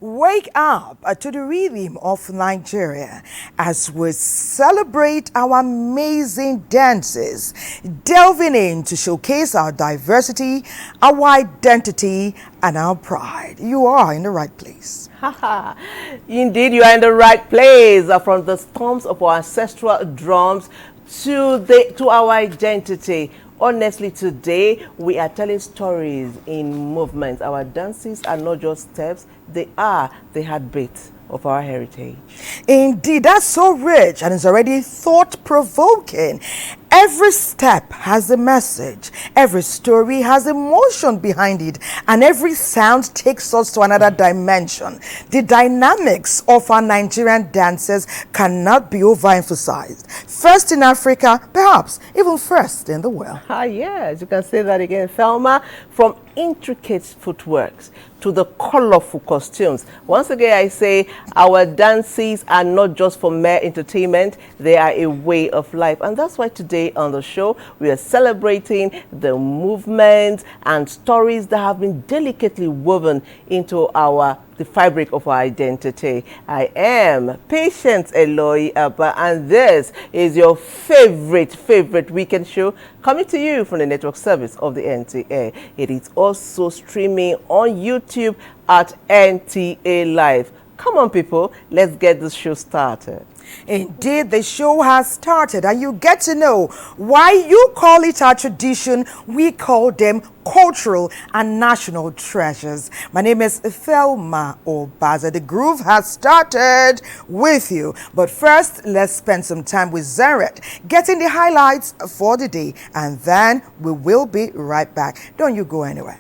Wake up to the rhythm of Nigeria as we celebrate our amazing dances, delving in to showcase our diversity, our identity, and our pride. You are in the right place. Indeed, you are in the right place. From the storms of our ancestral drums to our identity. Honestly, today we are telling stories in movements. Our dances are not just steps, they are the heartbeat of our heritage. Indeed, that's so rich and it's already thought-provoking. Every step has a message, every story has emotion behind it, and every sound takes us to another dimension. The dynamics of our Nigerian dances cannot be overemphasized. First in Africa, perhaps even first in the world. Yes, you can say that again, Thelma. From intricate footworks to the colorful costumes. Once again, I say our dances are not just for mere entertainment, they are a way of life. And that's why today on the show, we are celebrating the movements and stories that have been delicately woven into the fabric of our identity. I am Patience Eloy Abba, and this is your favorite weekend show coming to you from the network service of the NTA. It is also streaming on YouTube at NTA Live. Come on, people, let's get this show started. Indeed, the show has started, and you get to know why you call it our tradition. We call them cultural and national treasures. My name is Thelma Obaza. The groove has started with you. But first, let's spend some time with Zeret, getting the highlights for the day, and then we will be right back. Don't you go anywhere.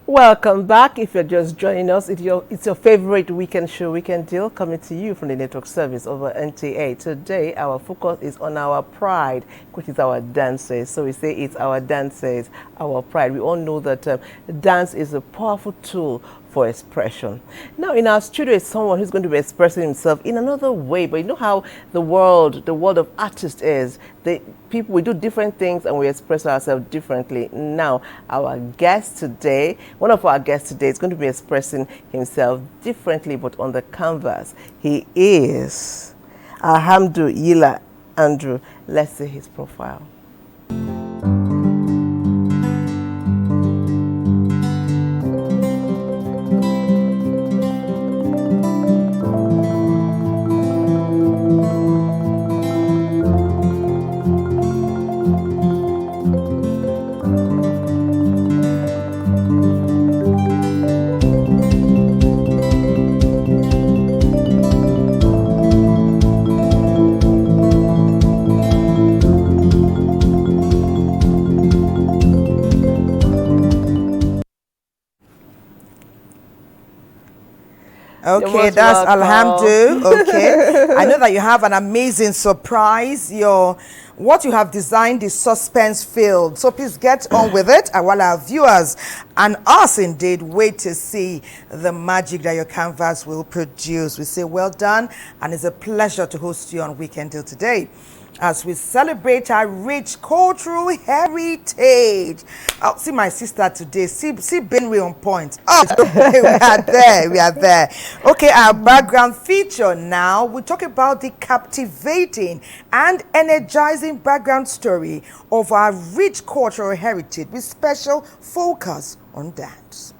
Welcome back. If you're just joining us, it's your favorite weekend show, Weekend Deal, coming to you from the network service over NTA. Today, our focus is on our pride, which is our dances. So we say it's our dances, our pride. We all know that dance is a powerful tool for expression. Now, in our studio is someone who's going to be expressing himself in another way. But you know how the world of artists is. We do different things and we express ourselves differently. Now, one of our guests today is going to be expressing himself differently, but on the canvas. He is Alhamdulillah Andrew. Let's see his profile. Okay, that's Alhamdulillah. Okay. I know that you have an amazing surprise. What you have designed is suspense-filled. So please get on with it. And while our viewers and us indeed wait to see the magic that your canvas will produce, we say well done, and it's a pleasure to host you on Weekend Deal today as we celebrate our rich cultural heritage. Oh, see my sister today. See Benway on point. Oh, we are there. Okay, our background feature now. We talk about the captivating and energizing background story of our rich cultural heritage with special focus on dance.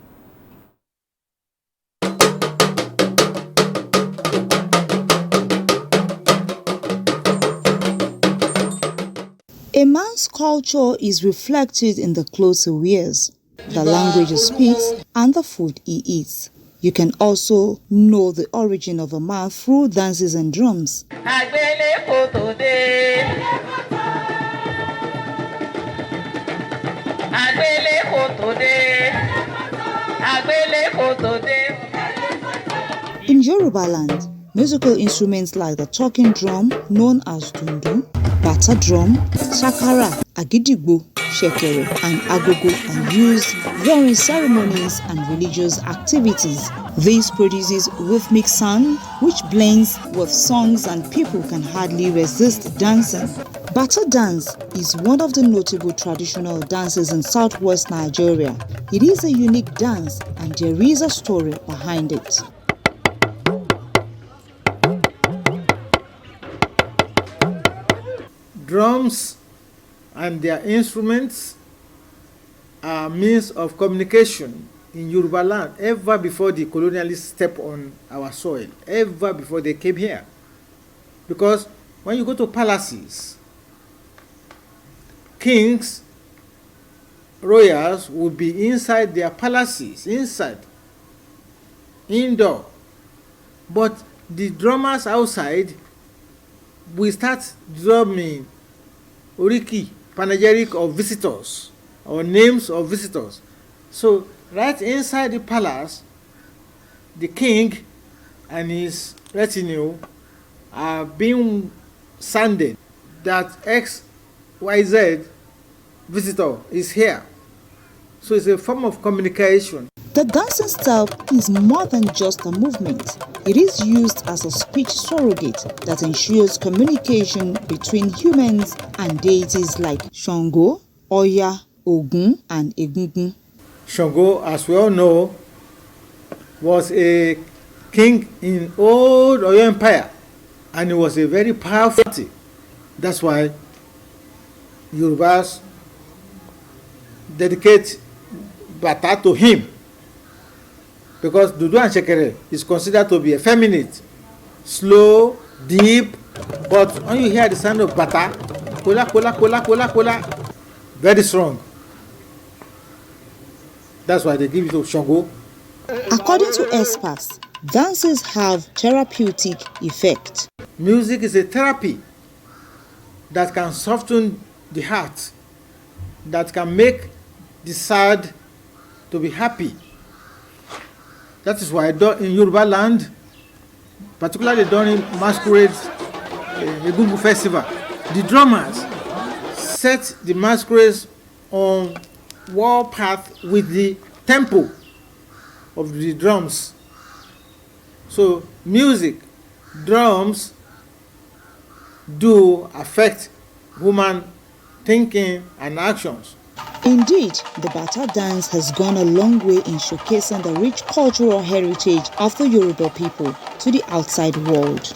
A man's culture is reflected in the clothes he wears, the language he speaks, and the food he eats. You can also know the origin of a man through dances and drums. Agbele koto Yoruba land, musical instruments like the talking drum, known as dundu, bata drum, shakara, agidigbo, shekere, and agogo are used during ceremonies and religious activities. This produces rhythmic sound which blends with songs and people can hardly resist dancing. Bata dance is one of the notable traditional dances in southwest Nigeria. It is a unique dance and there is a story behind it. Drums and their instruments are means of communication in Yoruba land ever before the colonialists stepped on our soil, ever before they came here. Because when you go to palaces, kings, royals would be inside their palaces, indoor. But the drummers outside will start drumming oriki, panegyric of visitors, or names of visitors. So right inside the palace, the king and his retinue are being sounded that XYZ visitor is here. So it's a form of communication. The dancing style is more than just a movement. It is used as a speech surrogate that ensures communication between humans and deities like Shango, Oya, Ogun, and Egungun. Shango, as we all know, was a king in old Oyo Empire, and he was a very powerful deity. That's why Yorubas dedicate bata to him, because Dudu and Shekere is considered to be effeminate, slow, deep, but when you hear the sound of bata, kola, kola, kola, kola, kola, very strong. That's why they give it to Shango. According to experts, dances have therapeutic effect. Music is a therapy that can soften the heart, that can make the sad to be happy. That is why in Yoruba land, particularly during masquerades, Egungun festival, the drummers set the masquerades on war path with the tempo of the drums. So music, drums do affect human thinking and actions. Indeed, the Bata dance has gone a long way in showcasing the rich cultural heritage of the Yoruba people to the outside world.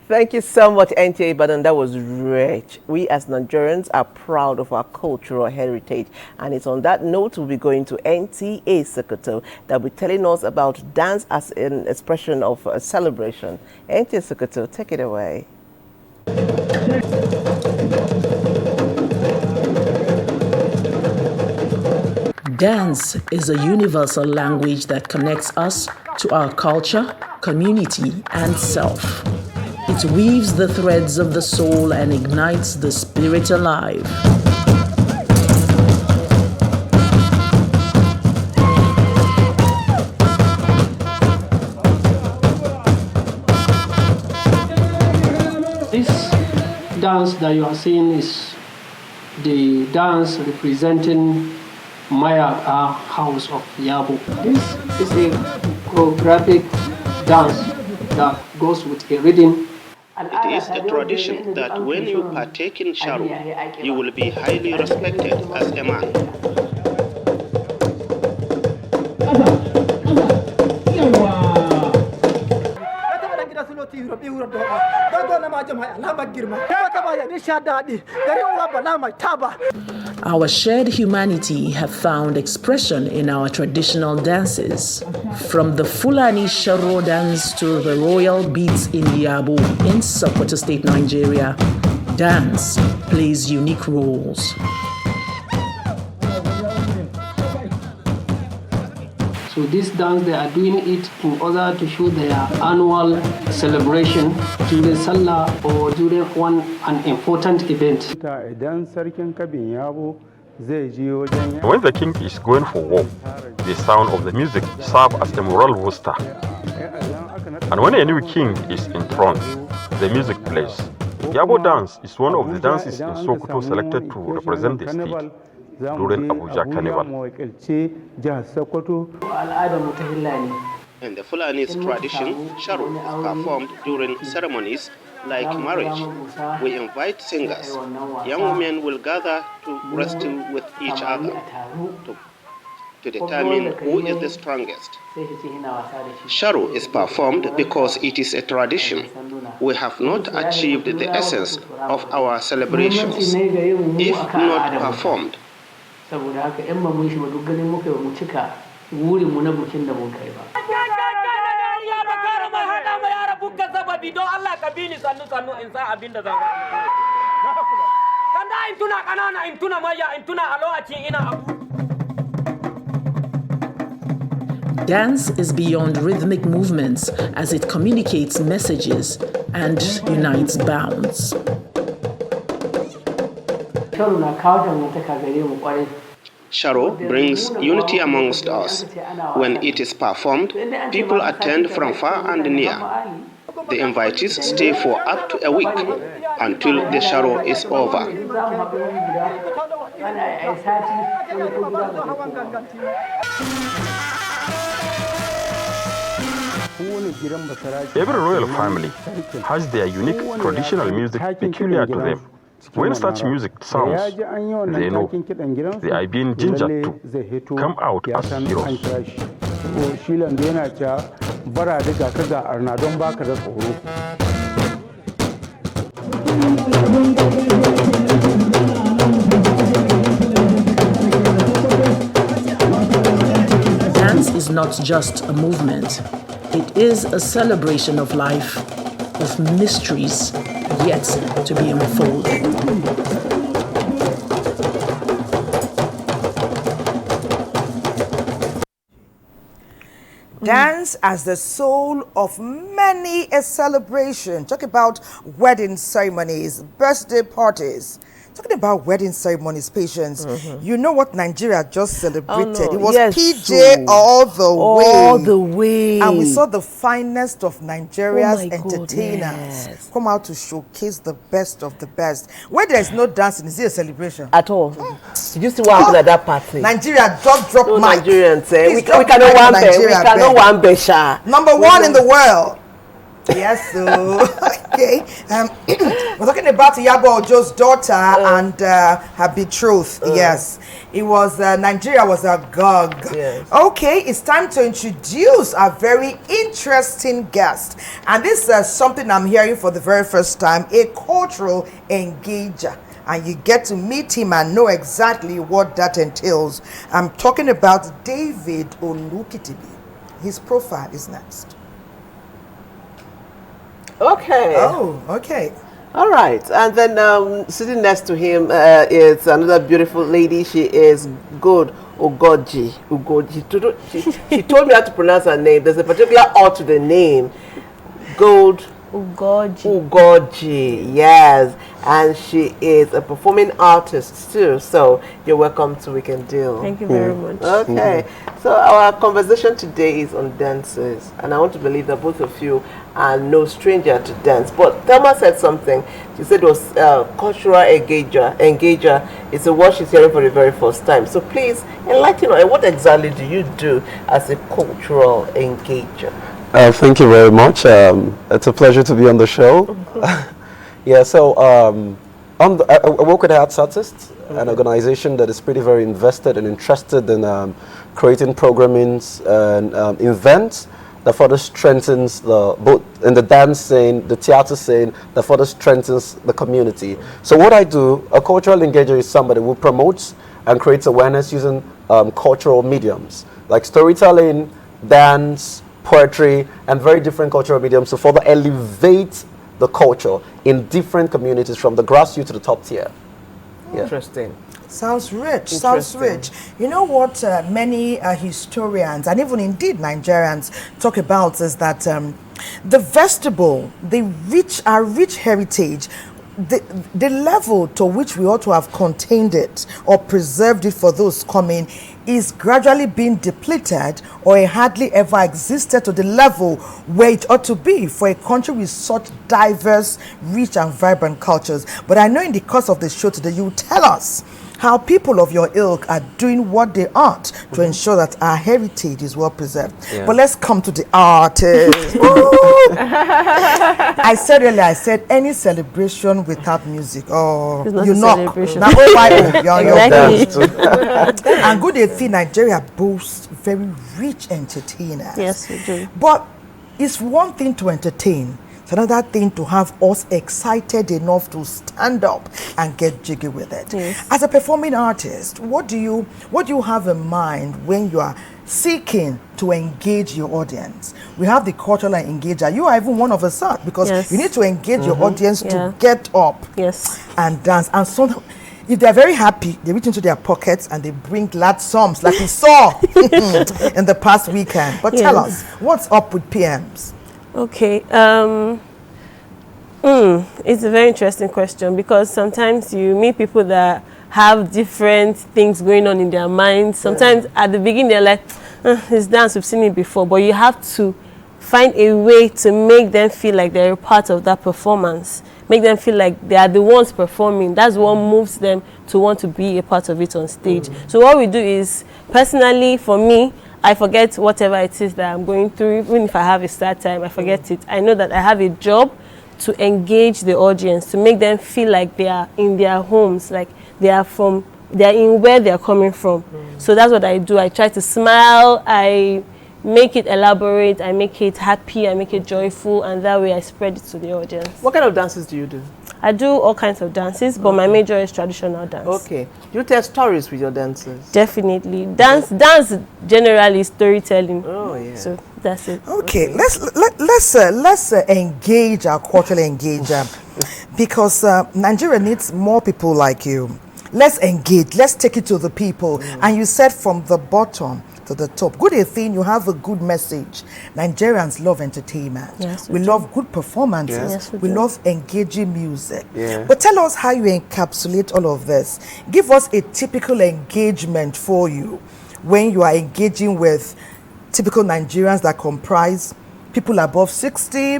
Thank you so much, NTA Ibadan. That was rich. We as Nigerians are proud of our cultural heritage. And it's on that note we'll be going to NTA Sokoto that will be telling us about dance as an expression of a celebration. NTA Sokoto, take it away. Dance is a universal language that connects us to our culture, community, and self. It weaves the threads of the soul and ignites the spirit alive. This dance that you are seeing is the dance representing Maya house of Yabo. This is a choreographic dance that goes with a rhythm. It is a tradition that when you partake in sharu, you will be highly respected as a man. Our shared humanity have found expression in our traditional dances, from the Fulani Sharo dance to the royal beats in Yabo in Sokoto State, Nigeria. Dance plays unique roles. So this dance, they are doing it in order to show their annual celebration during Salah or during an important event. Idan sarkin kabin yabo When the king is going for war, the sound of the music serves as a moral booster. And when a new king is enthroned, the music plays. Yabo dance is one of the dances in Sokoto selected to represent the state during Abuja Carnival. In the Fulani's tradition, Sharo is performed during ceremonies like marriage. We invite singers. Young women will gather to wrestle with each other to determine who is the strongest. Sharo is performed because it is a tradition. We have not achieved the essence of our celebrations if not performed. Dance is beyond rhythmic movements as it communicates messages and unites bounds. Sharo brings unity amongst us. When it is performed, people attend from far and near. The invitees stay for up to a week until the Sharo is over. Every royal family has their unique traditional music peculiar to them. When such music sounds, they know they are being gingered to come out as heroes. Dance is not just a movement. It is a celebration of life, of mysteries yet to be unfolded. Dance as the soul of many a celebration. Talk about wedding ceremonies, birthday parties. Talking about wedding ceremonies, Patience, you know what Nigeria just celebrated? It was PJ all the way. All the way. And we saw the finest of Nigeria's entertainers come out to showcase the best of the best. Where there is no dancing, is it a celebration? At all. Did you see what happened at that party? Nigeria, drop No mic. Nigerians, we drop cannot mic, one Nigeria, we cannot beg. one besha. Number one in the world. Yes, so okay. We're talking about Yabo Ojo's daughter and her betrothed. Yes, it was Nigeria was agog. Yes. Okay, it's time to introduce a very interesting guest, and this is something I'm hearing for the very first time: a cultural engager. And you get to meet him and know exactly what that entails. I'm talking about David Olukitibi. His profile is next. Okay. Oh, okay. All right. And then sitting next to him is another beautiful lady. She is Good Ugoji. She told me how to pronounce her name. There's a particular O to the name. Gold Ugoji, yes. And she is a performing artist too. So you're welcome to We Can Deal. Thank you very much. Okay. So our conversation today is on dances. And I want to believe that both of you are no stranger to dance. But Thelma said something. She said it was cultural engager. It's a word she's hearing for the very first time. So please enlighten her. What exactly do you do as a cultural engager? Thank you very much. It's a pleasure to be on the show. Yeah, so I work with Arts Artists, an organization that is pretty very invested and interested in creating programmings and events that further strengthens both in the dance scene, the theater scene, that further strengthens the community. So what I do, a cultural engager is somebody who promotes and creates awareness using cultural mediums like storytelling, dance, poetry, and very different cultural mediums to further elevate the culture in different communities from the grassroots to the top tier. Yeah. Interesting. Sounds rich. Sounds rich. You know what many historians and even indeed Nigerians talk about is that the vestibule, our rich heritage, the level to which we ought to have contained it or preserved it for those coming is gradually being depleted, or it hardly ever existed to the level where it ought to be for a country with such diverse, rich and vibrant cultures. But I know in the course of the show today, you will tell us how people of your ilk are doing what they ought to ensure that our heritage is well preserved. Yeah. But let's come to the artist. I said earlier, any celebration without music, you knock. Now, and good thing, Nigeria boasts very rich entertainers. Yes, we do. But it's one thing to entertain. It's another thing to have us excited enough to stand up and get jiggy with it. Yes. As a performing artist, what do you have in mind when you are seeking to engage your audience? We have the cultural engager. You are even one of us, because you need to engage your audience to get up and dance. And so, if they're very happy, they reach into their pockets and they bring glad songs like we saw in the past weekend. But tell us, what's up with PMs? Okay, it's a very interesting question, because sometimes you meet people that have different things going on in their minds. Sometimes at the beginning they're like, it's dance, we've seen it before, but you have to find a way to make them feel like they're a part of that performance, make them feel like they are the ones performing. That's what moves them to want to be a part of it on stage. So what we do is, personally for me, I forget whatever it is that I'm going through. Even if I have a sad time, I forget it. I know that I have a job to engage the audience, to make them feel like they are in their homes, like they are in where they are coming from. So that's what I do. I try to smile, I make it elaborate, I make it happy, I make it joyful, and that way I spread it to the audience. What kind of dances do you do? I do all kinds of dances, but my major is traditional dance. Okay. You tell stories with your dancers? Definitely. Dance generally is storytelling. Oh, yeah. So that's it. Okay. Let's engage our cultural engager, because Nigeria needs more people like you. Let's engage. Let's take it to the people. And you said from the bottom to the top. Good thing, you have a good message. Nigerians love entertainment. Yes, we love good performances. Yes, we love engaging music. Yeah. But tell us how you encapsulate all of this. Give us a typical engagement for you when you are engaging with typical Nigerians that comprise people above 60,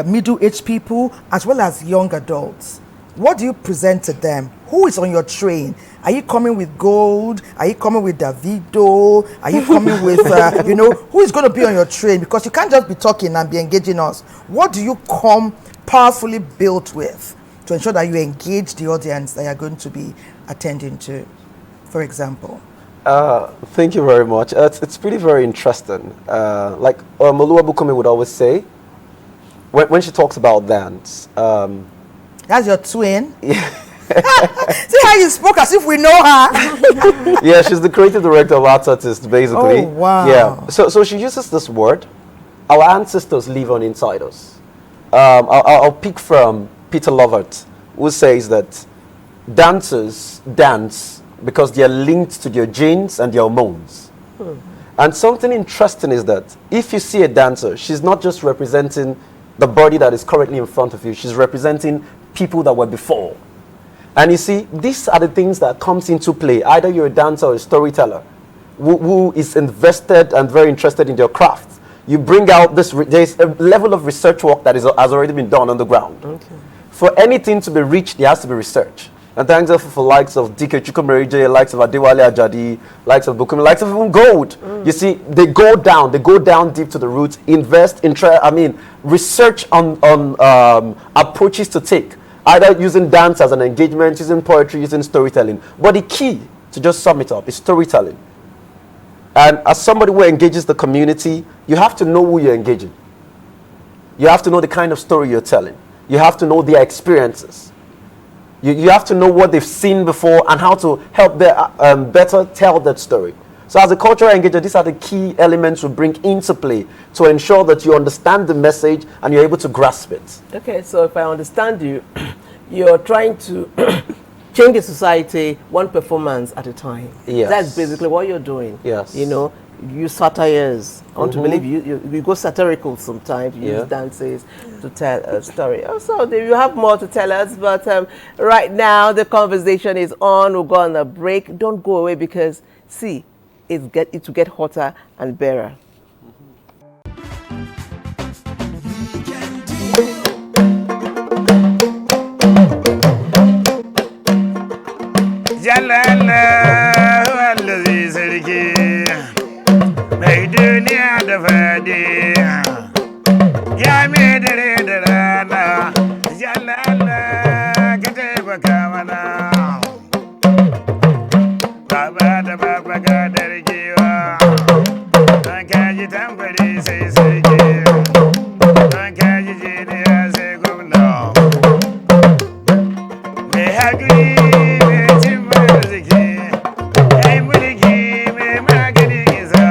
middle-aged people, as well as young adults. What do you present to them? Who is on your train? Are you coming with Gold? Are you coming with Davido? Are you coming with, who is going to be on your train? Because you can't just be talking and be engaging us. What do you come powerfully built with to ensure that you engage the audience that you're going to be attending to, for example? Thank you very much. It's pretty very interesting. Like Oluwabukumi would always say, when she talks about dance, that's your twin? Yeah. See how you spoke as if we know her. Yeah, she's the creative director of Arts Artists, basically. Oh, wow. Yeah. So she uses this word. Our ancestors live on inside us. I'll pick from Peter Lovett, who says that dancers dance because they are linked to their genes and their hormones. And something interesting is that if you see a dancer, she's not just representing the body that is currently in front of you, she's representing people that were before. And you see, these are the things that comes into play. Either you're a dancer or a storyteller who is invested and very interested in their craft. You bring out this, there's a level of research work that has already been done on the ground. Okay. For anything to be reached, there has to be research. And thanks for likes of DK Chukwumerije, likes of Adewale Ajadi, likes of Bukumi, likes of even Gold. You see, they go down deep to the roots, invest in, research on approaches to take. Either using dance as an engagement, using poetry, using storytelling. But the key, to just sum it up, is storytelling. And as somebody who engages the community, you have to know who you're engaging. You have to know the kind of story you're telling. You have to know their experiences. You have to know what they've seen before and how to help them better tell that story. So as a cultural engager, these are the key elements we bring into play to ensure that you understand the message and you're able to grasp it. Okay, so if I understand you, you're trying to change the society one performance at a time. Yes. That's basically what you're doing. Yes. You know, use satires. I want to believe you go satirical sometimes. You use dances to tell a story. Also, you have more to tell us, but right now the conversation is on. We'll go on a break. Don't go away because, see, it will get hotter and better. Mai duniya da fadi ya mai dare da rana, jalla Allah ka taimaka mana. Baba da baba ga dargewa, don kaji tambari sai sarki, don kaji jiniya sai gwamna. Mai haƙuri mai cin arziki, ya yi mulki mai maganin isa.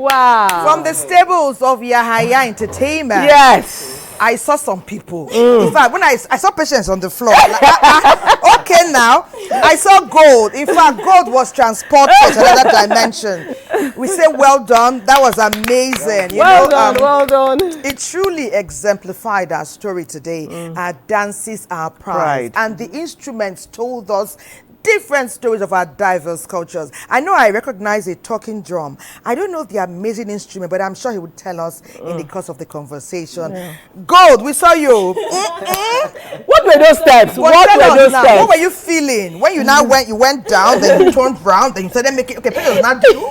Wow. From the stables of Yahaya Entertainment. Yes. I saw some people. In fact, when I saw patients on the floor, like, okay now, I saw gold. In fact, gold was transported to another dimension. We say well done. That was amazing. Well done. It truly exemplified our story today. Our dances, our pride. And the instruments told us different stories of our diverse cultures. I know I recognize a talking drum. I don't know the amazing instrument, but I'm sure he would tell us in the course of the conversation. Gold, we saw you. What were those steps? What were those steps? What were you feeling when you now went down, then you turned round, then you started making now do.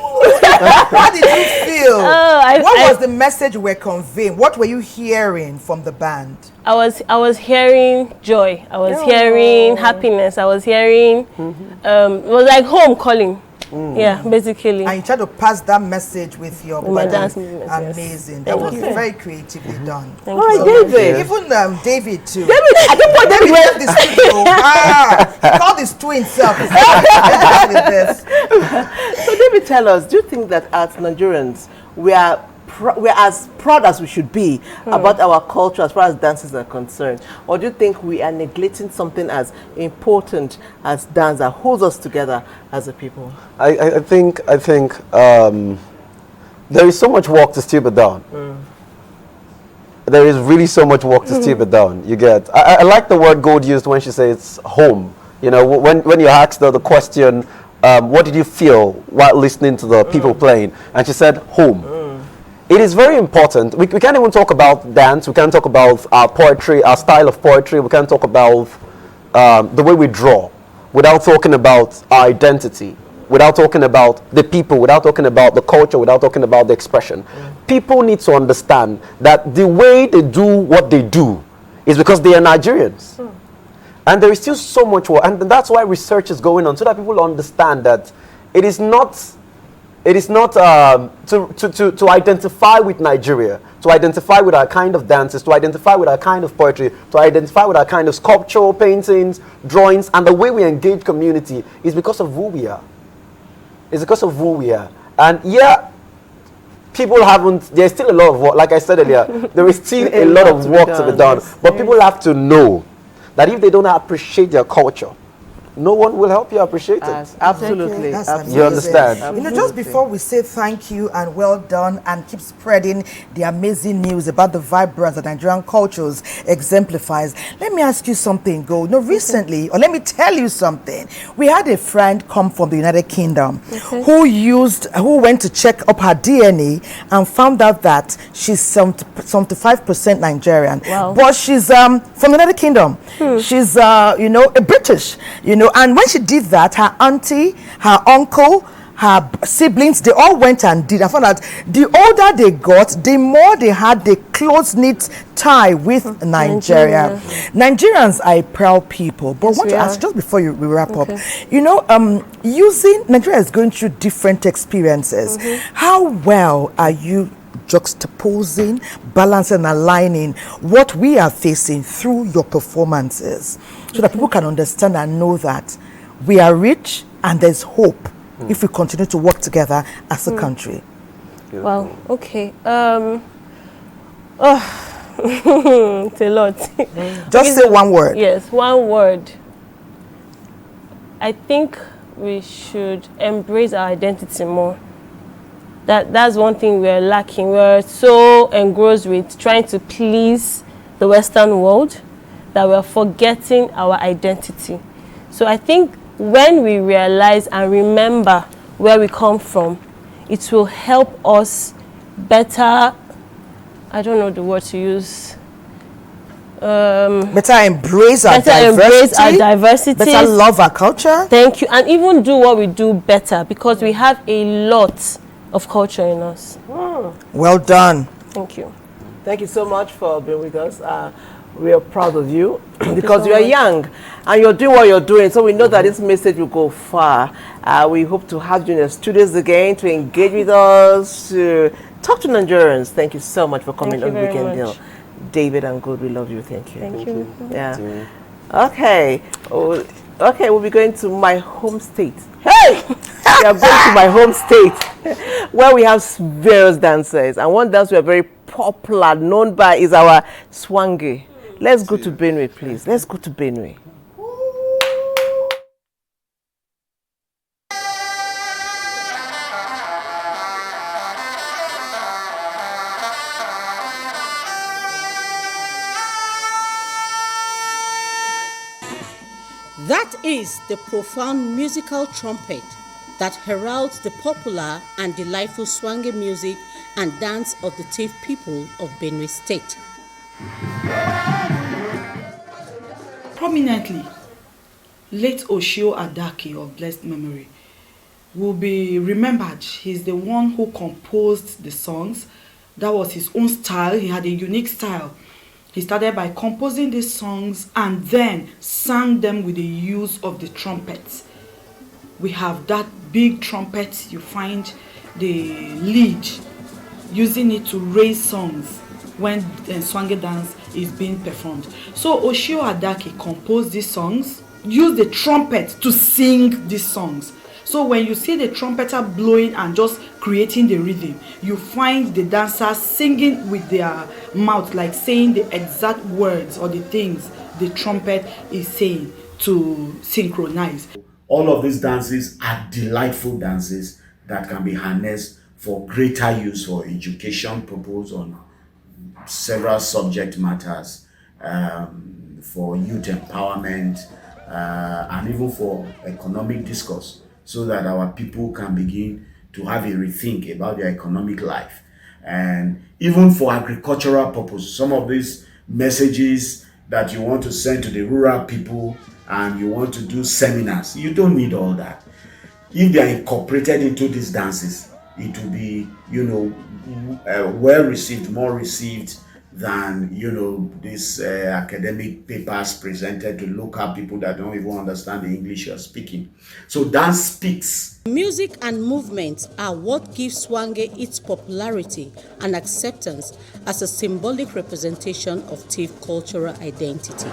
How did you feel? What was the message we're conveying? What were you hearing from the band? I was hearing joy. I was hearing happiness. I was hearing it was like home calling. Yeah, basically. And you try to pass that message with your body. dance movements. Amazing. That was very creatively done. Thank you. David. Even David too. David, I don't want David left the studio. He called his twin self. With this. So David, tell us, do you think that as Nigerians, we're as proud as we should be about our culture as far as dances are concerned? Or do you think we are neglecting something as important as dance that holds us together as a people? I think there is so much work to still be done. There is really so much work to still be done. You get. I like the word Gold used when she says home. You know, when you asked her the question, what did you feel while listening to the people playing? And she said home. It is very important. We can't even talk about dance. We can't talk about our poetry, our style of poetry. We can't talk about the way we draw without talking about our identity, without talking about the people, without talking about the culture, without talking about the expression. People need to understand that the way they do what they do is because they are Nigerians. And there is still so much work. And that's why research is going on, so that people understand that it is not to identify with Nigeria, to identify with our kind of dances, to identify with our kind of poetry, to identify with our kind of sculptural paintings, drawings, and the way we engage community is because of who we are. It's because of who we are. And yeah, people haven't, there's still a lot of work. Like I said earlier, there is still a lot of work to be done. But people have to know that if they don't appreciate their culture, no one will help you appreciate it. Absolutely. That's You understand? You know, just before we say thank you and well done and keep spreading the amazing news about the vibrance that Nigerian cultures exemplifies, let me ask you something, Gold. No, recently, or let me tell you something. We had a friend come from the United Kingdom who went to check up her DNA and found out that she's 75% Nigerian. Wow. But she's from the United Kingdom. She's, a British, and when she did that, her auntie, her uncle, her siblings, they all went and did. I found out the older they got, the more they had the close-knit tie with Nigeria. Nigerians are a proud people. But I want to ask, just before we wrap up, Nigeria is going through different experiences. How well are you juxtaposing, balancing, aligning what we are facing through your performances, so that people can understand and know that we are rich and there's hope if we continue to work together as a country? Wow, okay. It's a lot. Just say one word. Yes, one word. I think we should embrace our identity more. That's one thing we're lacking. We're so engrossed with trying to please the Western world that we're forgetting our identity. So I think when we realize and remember where we come from, it will help us better, I don't know the word to use, better embrace our diversity, better love our culture. Thank you. And even do what we do better, because we have a lot of culture in us. Well done. Thank you. Thank you so much for being with us. We are proud of you because you are young and you're doing what you're doing. So we know that this message will go far. We hope to have you in the studios again to engage with us, to talk to Nigerians. Thank you so much for coming on Weekend Deal. David and Good, we love you. Thank you. Thank you. Yeah. Okay. Okay, we'll be going to my home state. Hey! We are going to my home state where we have various dancers. And one dance we are very popular, known by, is our Swange. Let's go to Benue, please. Let's go to Benue. That is the profound musical trumpet that heralds the popular and delightful Swange music and dance of the Tiv people of Benue State. Prominently, late Oshio Adaki of blessed memory will be remembered. He's the one who composed the songs. That was his own style. He had a unique style. He started by composing these songs and then sang them with the use of the trumpet. We have that big trumpet. You find the lead using it to raise songs when Swange dance is being performed. So Oshio Adaki composed these songs, used the trumpet to sing these songs. So when you see the trumpeter blowing and just creating the rhythm, you find the dancers singing with their mouth, like saying the exact words or the things the trumpet is saying to synchronize. All of these dances are delightful dances that can be harnessed for greater use for education purpose on several subject matters, for youth empowerment, and even for economic discourse, so that our people can begin to have a rethink about their economic life. And even for agricultural purpose, some of these messages that you want to send to the rural people and you want to do seminars, you don't need all that. If they are incorporated into these dances, it will be, well received, more received than, these academic papers presented to local people that don't even understand the English you're speaking. So dance speaks. Music and movement are what gives Swange its popularity and acceptance as a symbolic representation of Tiv cultural identity.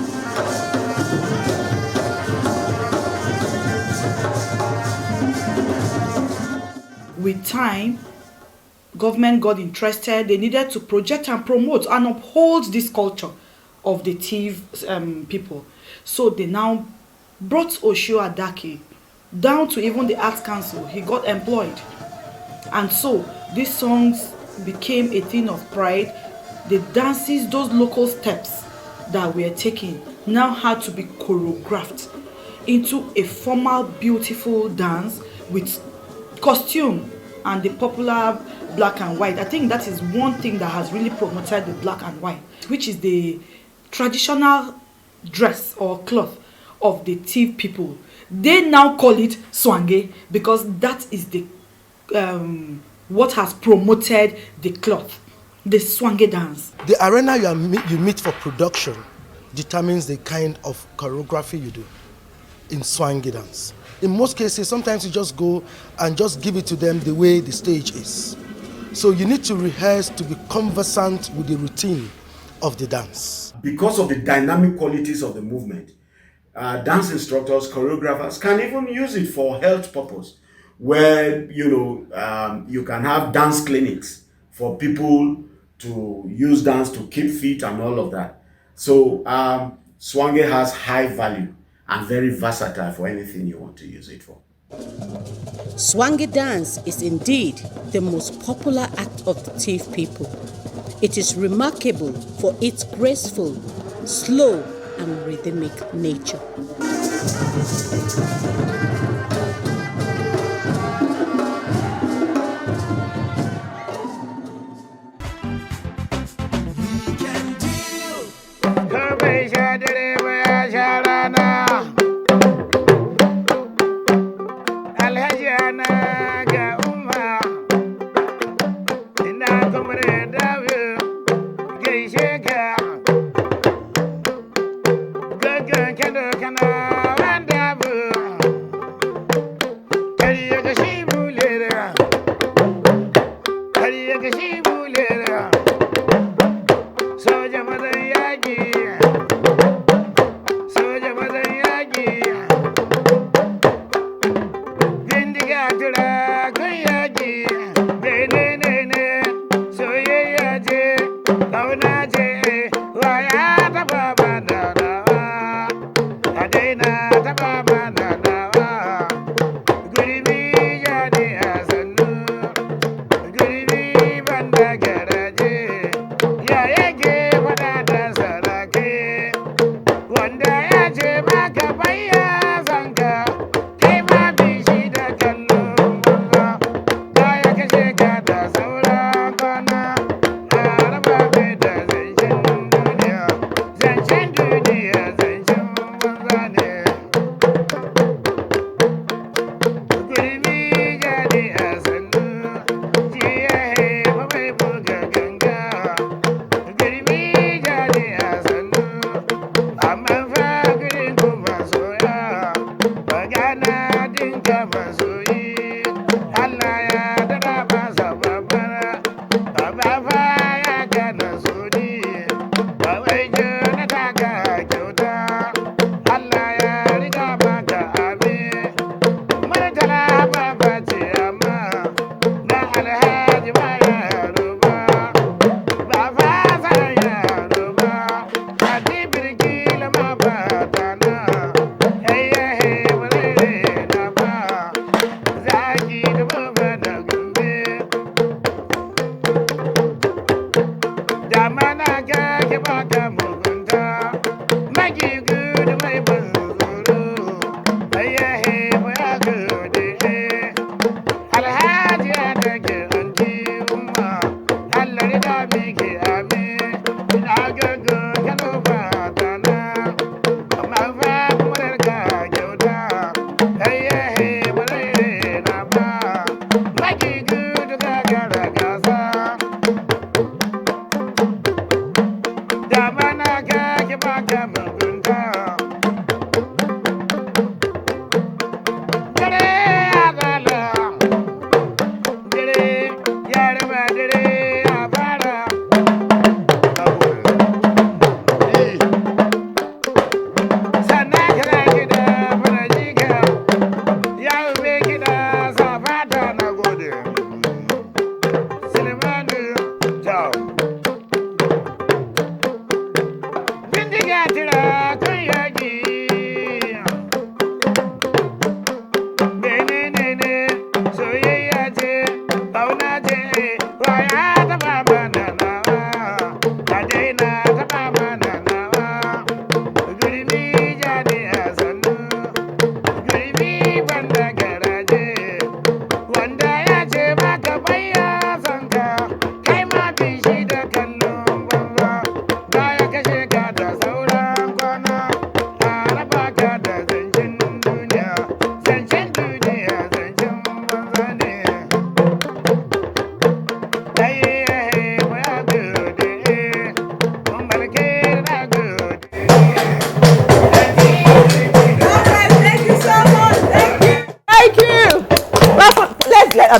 With time, government got interested. They needed to project and promote and uphold this culture of the Tiv people. So they now brought Oshio Adaki down to even the Arts Council. He got employed. And so these songs became a thing of pride. The dances, those local steps that were taken, now had to be choreographed into a formal, beautiful dance with costume and the popular black and white. I think that is one thing that has really promoted the black and white, which is the traditional dress or cloth of the Tiv people. They now call it Swange because that is the what has promoted the cloth, the Swange dance. The arena you meet for production determines the kind of choreography you do in Swange dance. In most cases, sometimes you just go and just give it to them the way the stage is. So you need to rehearse to be conversant with the routine of the dance. Because of the dynamic qualities of the movement, dance instructors, choreographers can even use it for health purpose, where you can have dance clinics for people to use dance to keep fit and all of that. So Swange has high value and very versatile for anything you want to use it for. Swange dance is indeed the most popular act of the Tiv people. It is remarkable for its graceful, slow, and rhythmic nature.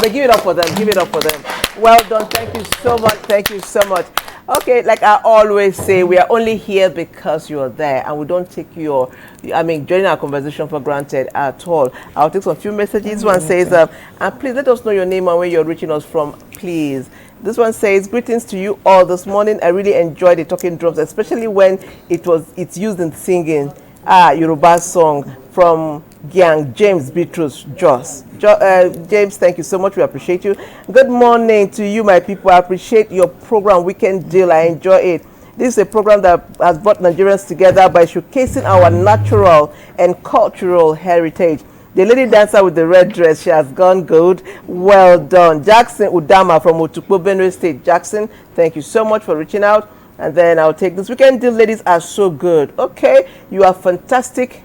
Give it up for them. Give it up for them. Well done. Thank you so much. Thank you so much. Okay, like I always say, we are only here because you are there, and we don't take joining our conversation for granted at all. I'll take some few messages. One says, and please let us know your name and where you're reaching us from, please. This one says, greetings to you all this morning. I really enjoyed the talking drums, especially when it's used in singing. Yoruba song from Gyang James Beatrice Joss. James, thank you so much. We appreciate you. Good morning to you, my people. I appreciate your program, Weekend Deal. I enjoy it. This is a program that has brought Nigerians together by showcasing our natural and cultural heritage. The lady dancer with the red dress, she has gone good. Well done. Jackson Udama from Otukpo, Benue State. Jackson, thank you so much for reaching out. And then I'll take this. Weekend Deal ladies are so good. Okay, you are fantastic.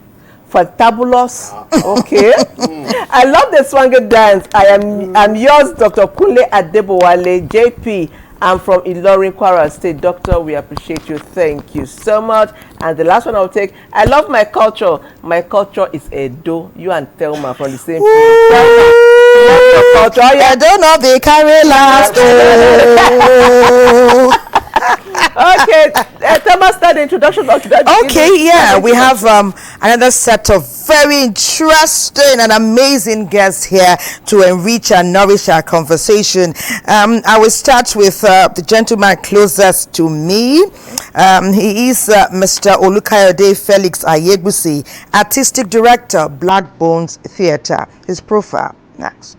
Fantabulous. Okay. I love the swanger dance. I'm yours, Dr. Kunle Adebowale, JP. I'm from Ilorin, Kwara State. Doctor, we appreciate you. Thank you so much. And the last one I'll take, I love my culture. My culture is Edo. You and Thelma from the same place. Culture. I don't know they carry last. Okay, Thelma, start the introduction. Okay, yeah, we have another set of very interesting and amazing guests here to enrich and nourish our conversation. I will start with the gentleman closest to me. He is Mr. Olukayode Felix Ayegusi, Artistic Director, Black Bones Theatre. His profile, next.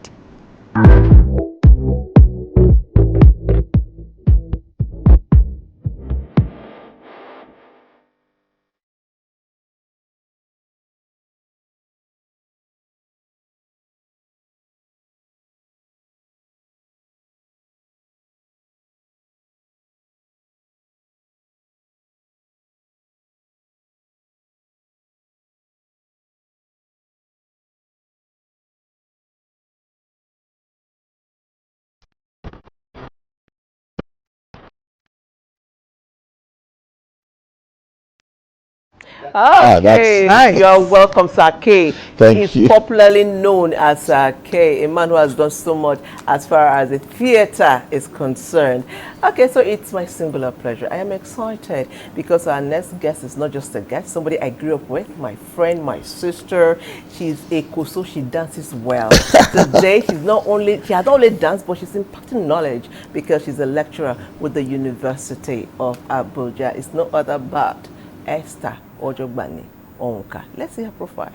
Okay, nice. You're welcome, Sir K. Thank you. He's popularly known as Sir K, a man who has done so much as far as the theatre is concerned. Okay, so it's my singular pleasure. I am excited because our next guest is not just a guest, somebody I grew up with, my friend, my sister. She's a Koso, she dances well. Today, she had not only danced, but she's imparting knowledge because she's a lecturer with the University of Abuja. It's no other but Esther Ojogbani Onka. Let's see her profile.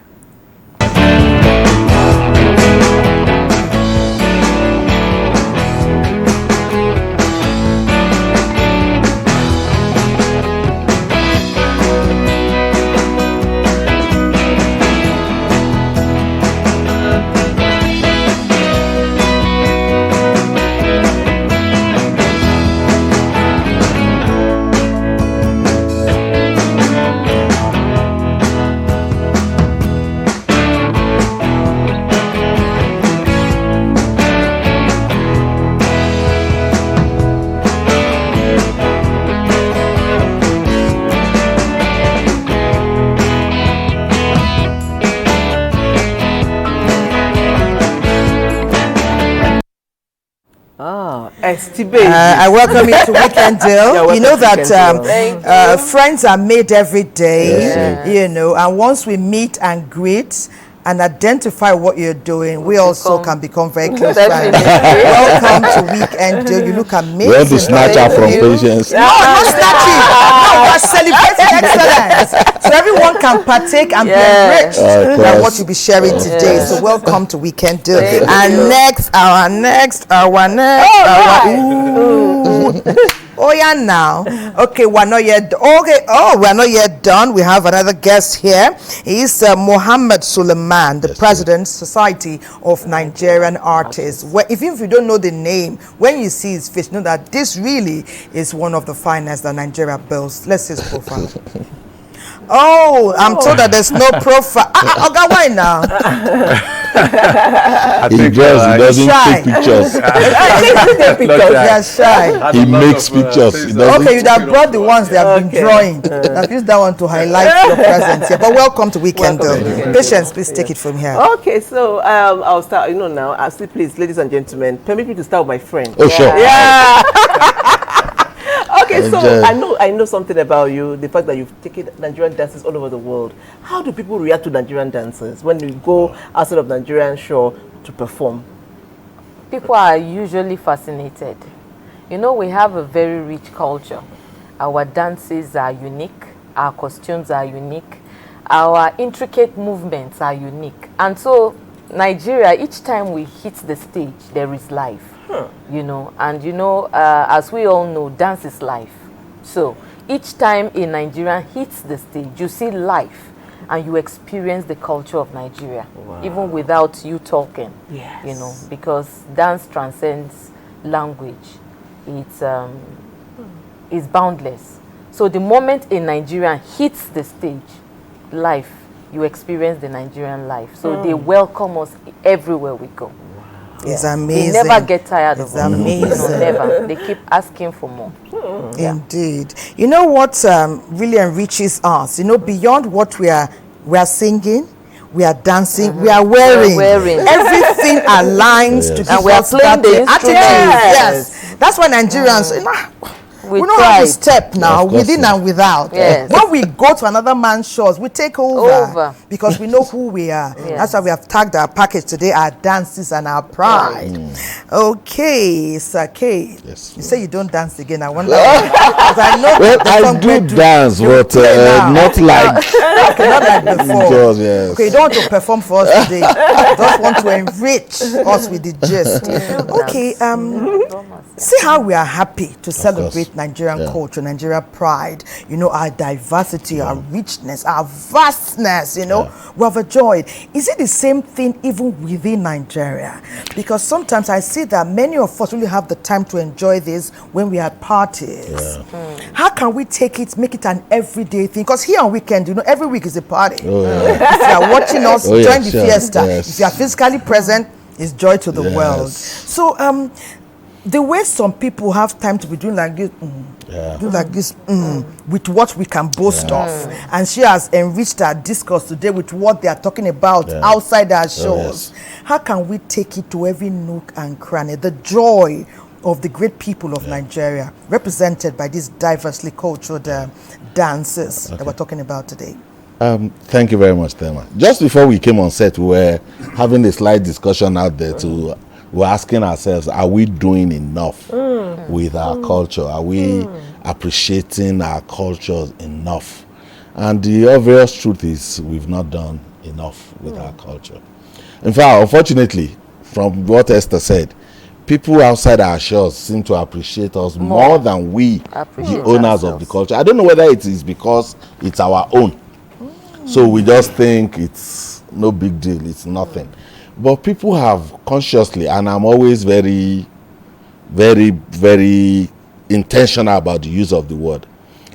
I welcome you to Weekend Deal. You know that friends are made every day, you know, and once we meet and greet and identify what you're doing, we also can become very close friends. Welcome to Weekend Deal. You look amazing. We want to snatch her from patience. No, not snatching. No, we're celebrating excellence. So everyone can partake and be enriched by what you'll be sharing today. So welcome to Weekend Deal. And next hour. Oh yeah, now. Okay, we're not yet. Okay, we're not yet done. We have another guest here. He's Mohammed Suleiman, the President, Society of Nigerian Artists. Where, even if you don't know the name, when you see his face, know that this really is one of the finest that Nigeria builds. Let's see his profile. Oh, I'm told that there's no profile. Okay, why now? He doesn't take pictures. They are shy. He makes pictures. Okay, you'd have brought the ones they have been drawing. I've used that one to highlight your presence here. But welcome to Weekend Deal. Patience, please take it from here. Okay, so I'll start. You know now. Actually, please, ladies and gentlemen, permit me to start with my friend. Oh, sure. Yeah. Okay, so I know something about you, the fact that you've taken Nigerian dances all over the world. How do people react to Nigerian dances when you go outside of Nigerian shore to perform? People are usually fascinated. You know, we have a very rich culture. Our dances are unique, our costumes are unique, our intricate movements are unique. And so Nigeria, each time we hit the stage, there is life. You know, and you know, as we all know, dance is life. So each time a Nigerian hits the stage, you see life and you experience the culture of Nigeria, even without you talking. Yes. You know, because dance transcends language. It's boundless. So the moment a Nigerian hits the stage, life, you experience the Nigerian life. So they welcome us everywhere we go. It's amazing. They never get tired of it. Amazing. You know, never. They keep asking for more. Indeed. You know what really enriches us? You know, beyond what we are singing, we are dancing, we are wearing. Everything aligns to and we are playing the attitude. Yes. That's why Nigerians, we know how to step now, within and without. Yes. When we go to another man's shores, we take over. Because we know who we are. Yes. That's why we have tagged our package today, our dances and our pride. Okay, Sir K. Yes. You say you don't dance again. I wonder. I know I do dance, but not like before. Yes. Okay, you don't want to perform for us today. You just want to enrich us with the gist. Okay, see how we are happy to celebrate Nigerian culture, Nigerian pride, you know, our diversity, our richness, our vastness, you know, we're overjoyed. Is it the same thing even within Nigeria? Because sometimes I see that many of us really have the time to enjoy this when we are at parties. How can we take it, make it an everyday thing? Because here on Weekend, you know, every week is a party. If you are watching us, join the fiesta. If you are physically present, it's joy to the world. So, the way some people have time to be doing like this, do like this, with what we can boast of. And she has enriched our discourse today with what they are talking about outside our shows. How can we take it to every nook and cranny? The joy of the great people of Nigeria, represented by these diversely cultured dances that we're talking about today. Thank you very much, Thelma. Just before we came on set, we were having a slight discussion out there we're asking ourselves, are we doing enough with our culture? Are we appreciating our culture enough? And the obvious truth is we've not done enough with our culture. In fact, unfortunately, from what Esther said, people outside our shores seem to appreciate us more than we, the owners of the culture. I don't know whether it is because it's our own. So we just think it's no big deal, it's nothing. But people have consciously, and I'm always very, very, very intentional about the use of the word,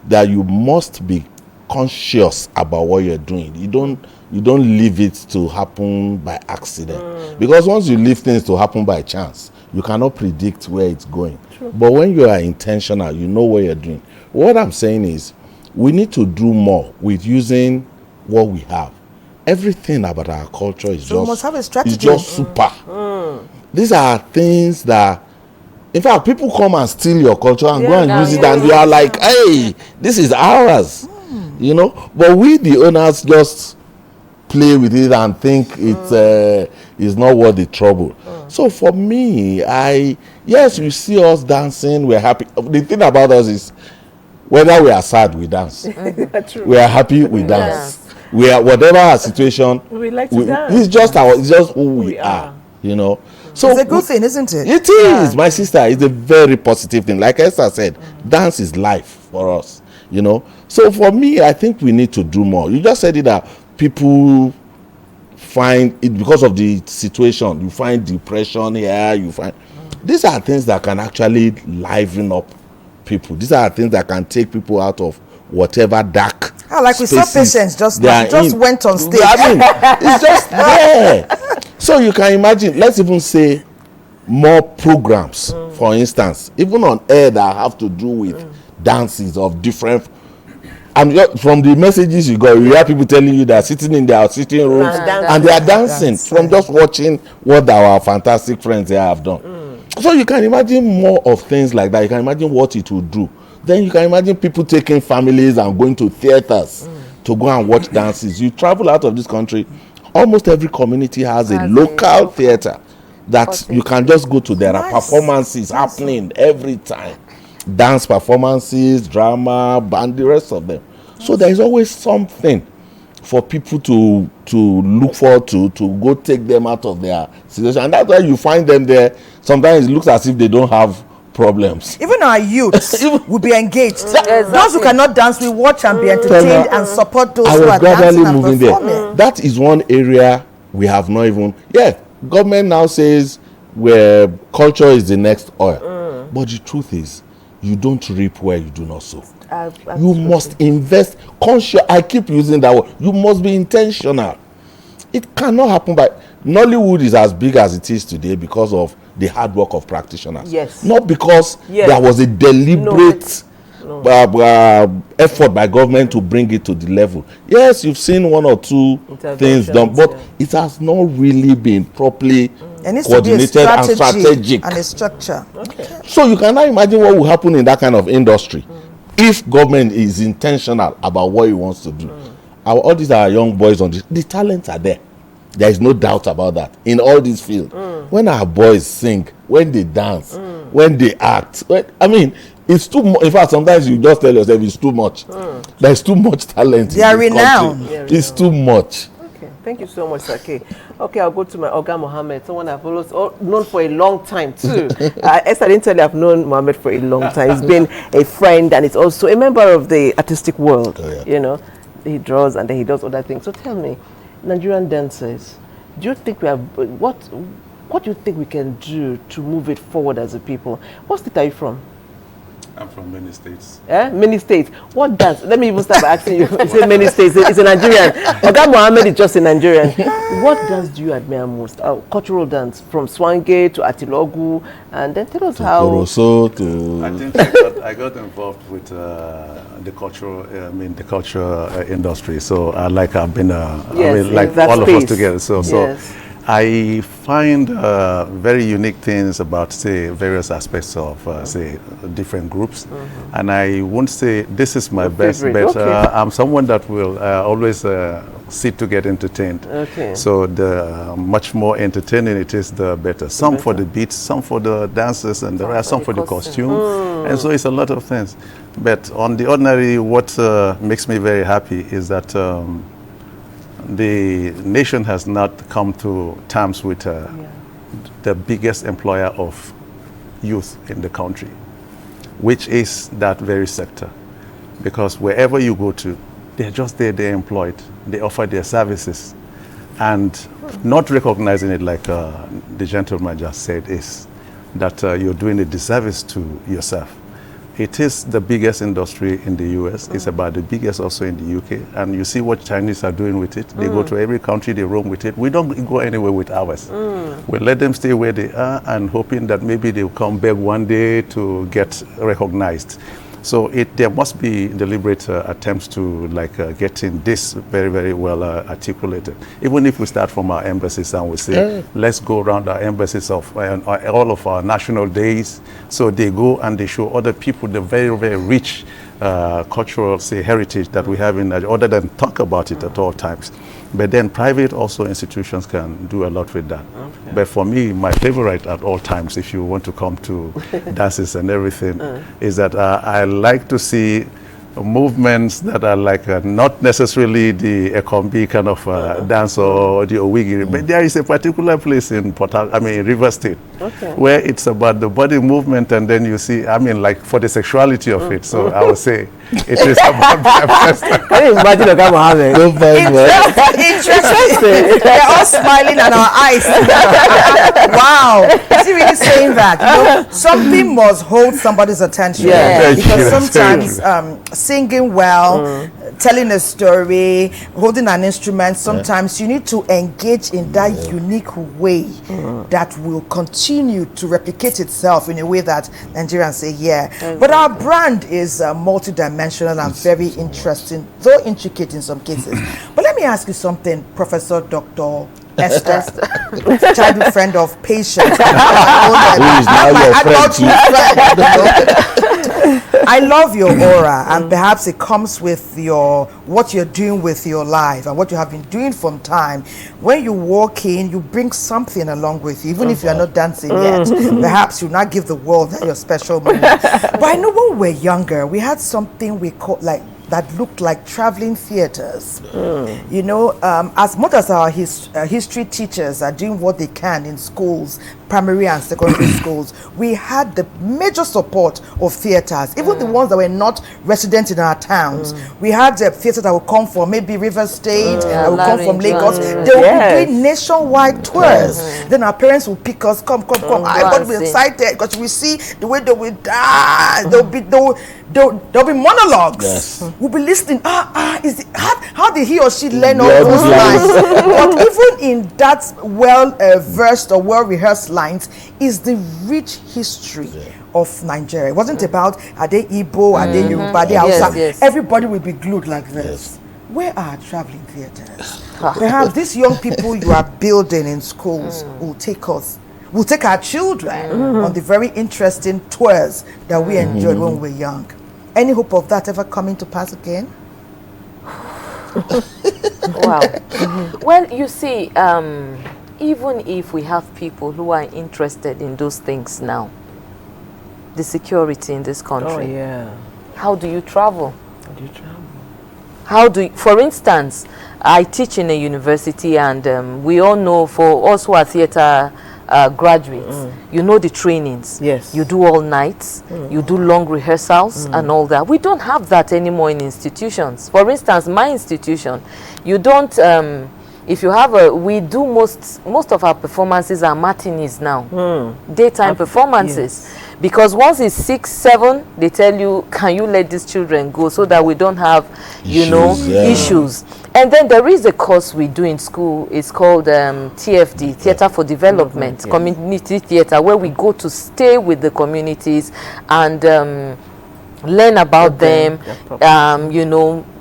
that you must be conscious about what you're doing. You don't leave it to happen by accident. Because once you leave things to happen by chance, you cannot predict where it's going. But when you are intentional, you know what you're doing. What I'm saying is, we need to do more with using what we have. Everything about our culture is So we must have a strategy. is just super. These are things that In fact, people come and steal your culture and go and use it, and yeah. you are like, hey, this is ours. You know, but we the owners just play with it and think it's not worth the trouble. So for me, yes, you see us dancing, we're happy. The thing about us is whether we are sad, we dance. We are happy, we dance. We are whatever our situation. We like to dance. It's just who we are. You know. So it's a good thing, isn't it? It is, my sister. It's a very positive thing. Like Esther said, dance is life for us. You know. So for me, I think we need to do more. You just said it that people find it because of the situation. You find depression here. You find these are things that can actually liven up people. These are things that can take people out of whatever dark. Like we saw patients just went on stage. I mean, it's just there. So you can imagine. Let's even say more programs, for instance, even on air that have to do with dances of different. And from the messages you got, you hear people telling you they're sitting in their sitting rooms and they are dancing from just watching what our fantastic friends here have done. So you can imagine more of things like that. You can imagine what it will do. Then you can imagine people taking families and going to theaters to go and watch dances. You travel out of this country, almost every community has a local theater that you can just go to. There are performances happening every time. Dance performances, drama, and the rest of them. So there is always something for people to look forward to go take them out of their situation. And that's why you find them there. Sometimes it looks as if they don't have problems. Even our youth will be engaged. Those who cannot dance will watch and be entertained and support those who are dancing and performing. There. That is one area we have not even. Government now says where culture is the next oil. But the truth is, you don't reap where you do not sow. You must invest conscious. I keep using that word. You must be intentional. It cannot happen by Nollywood is as big as it is today because of the hard work of practitioners. Yes. Not because there was a deliberate effort by government to bring it to the level. Yes, you've seen one or two things done, but it has not really been properly coordinated and strategic. And a structure. So you cannot imagine what will happen in that kind of industry if government is intentional about what it wants to do. All these are young boys on this. The talents are there. There is no doubt about that in all these fields. When our boys sing, when they dance, when they act, it's too much. In fact, sometimes you just tell yourself it's too much. There's too much talent. They are renowned. It's too much. Okay, thank you so much, Sake. Okay, I'll go to my Oga Mohammed, someone I've always known for a long time too. Esther, I didn't tell you I've known Mohammed for a long time. He's been a friend and he's also a member of the artistic world. You know, he draws and then he does other things. So tell me, Nigerian dancers, do you think we have what do you think we can do to move it forward as a people? What state are you from? I'm from many states. Many states. What dance? Let me even start by asking you. You say many states. It's a Nigerian. Oga Mohammed is just a Nigerian. What dance do you admire most? Cultural dance, from Swange to Atilogu, and then tell us how. I think I got involved with the cultural. The cultural industry. So I've been. Like all of us together. So I find very unique things about, say, various aspects of, say, different groups. And I won't say this is my best, but I'm someone that will always sit to get entertained. So the much more entertaining it is, the better. Some for the beats, some for the dances, and there are some for the costume. And so it's a lot of things. But on the ordinary, what makes me very happy is that the nation has not come to terms with the biggest employer of youth in the country, which is that very sector. Because wherever you go to, they're just there, they're employed, they offer their services. And not recognizing it, like the gentleman just said, is that you're doing a disservice to yourself. It is the biggest industry in the US. It's about the biggest also in the UK. And you see what Chinese are doing with it. They go to every country, they roam with it. We don't go anywhere with ours. We let them stay where they are and hoping that maybe they'll come back one day to get recognized. So there must be deliberate attempts to getting this very, very well articulated. Even if we start from our embassies and we say, let's go around our embassies of all of our national days. So they go and they show other people the very, very rich cultural, heritage that we have in Nigeria, other than talk about it at all times. But then private also institutions can do a lot with that. Okay. But for me, my favorite at all times, if you want to come to dances and everything, is that I like to see movements that are not necessarily the Ekombi kind of dance or the Owigi, but there is a particular place in River State, where it's about the body movement, and then you see, for the sexuality of it. So I would say it is about the Can you imagine the guy having? Interesting. They're all smiling at our eyes. Wow. Is he really saying that? Something must hold somebody's attention. Yeah. Because sometimes singing well, telling a story, holding an instrument, sometimes you need to engage in that unique way that will continue to replicate itself in a way that Nigerians say, But our brand is multidimensional and very interesting, though intricate in some cases. But let me ask you something, Professor Dr. Esther, childhood friend of Patience. Who is now your friend? I love your aura, and perhaps it comes with what you're doing with your life and what you have been doing from time. When you walk in, you bring something along with you, even if you're not dancing yet. Perhaps you'll not give the world that your special moment. But I know when we were younger, we had something we called that looked like traveling theaters. As much as our history teachers are doing what they can in schools, primary and secondary schools, we had the major support of theaters, even the ones that were not resident in our towns. We had the theaters that would come from maybe River State, that would come from Lagos. They would be doing nationwide tours. Then our parents would pick us, come. I got to be excited because we see the way they will dance. There'll be monologues. Yes. We'll be listening. How did he or she learn all those lines? But even in that well-versed or well-rehearsed lines is the rich history of Nigeria. It wasn't about are they Igbo, are they Yoruba, are they Hausa. Everybody will be glued like this. Where are traveling theaters? Perhaps these young people you are building in schools will take us. We'll take our children on the very interesting tours that we enjoyed when we were young. Any hope of that ever coming to pass again? Wow. Well, you see, even if we have people who are interested in those things now, the security in this country. How do you travel? For instance, I teach in a university, and we all know, for us who are theater graduates, you know the trainings. Yes. You do all nights, you do long rehearsals and all that. We don't have that anymore in institutions. For instance, my institution, you don't, if you have we do most of our performances are matinees now, daytime performances. Because once it's 6, 7, they tell you, can you let these children go so that we don't have, issues. And then there is a course we do in school. It's called TFD, Theatre for Development, Community Theatre, where we go to stay with the communities and learn about them,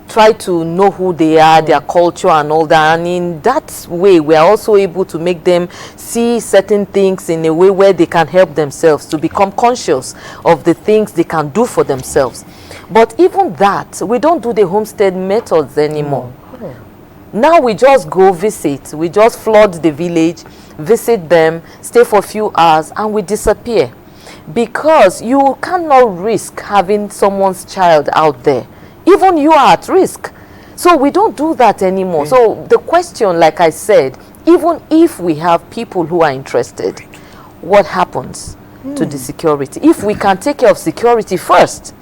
try to know who they are, their culture and all that. And in that way, we are also able to make them see certain things in a way where they can help themselves to become conscious of the things they can do for themselves. But even that, we don't do the homestead methods anymore. Now we just go visit. We just flood the village, visit them, stay for a few hours, and we disappear. Because you cannot risk having someone's child out there. Even you are at risk. So we don't do that anymore. So the question, like I said, even if we have people who are interested, what happens to the security? If we can take care of security first,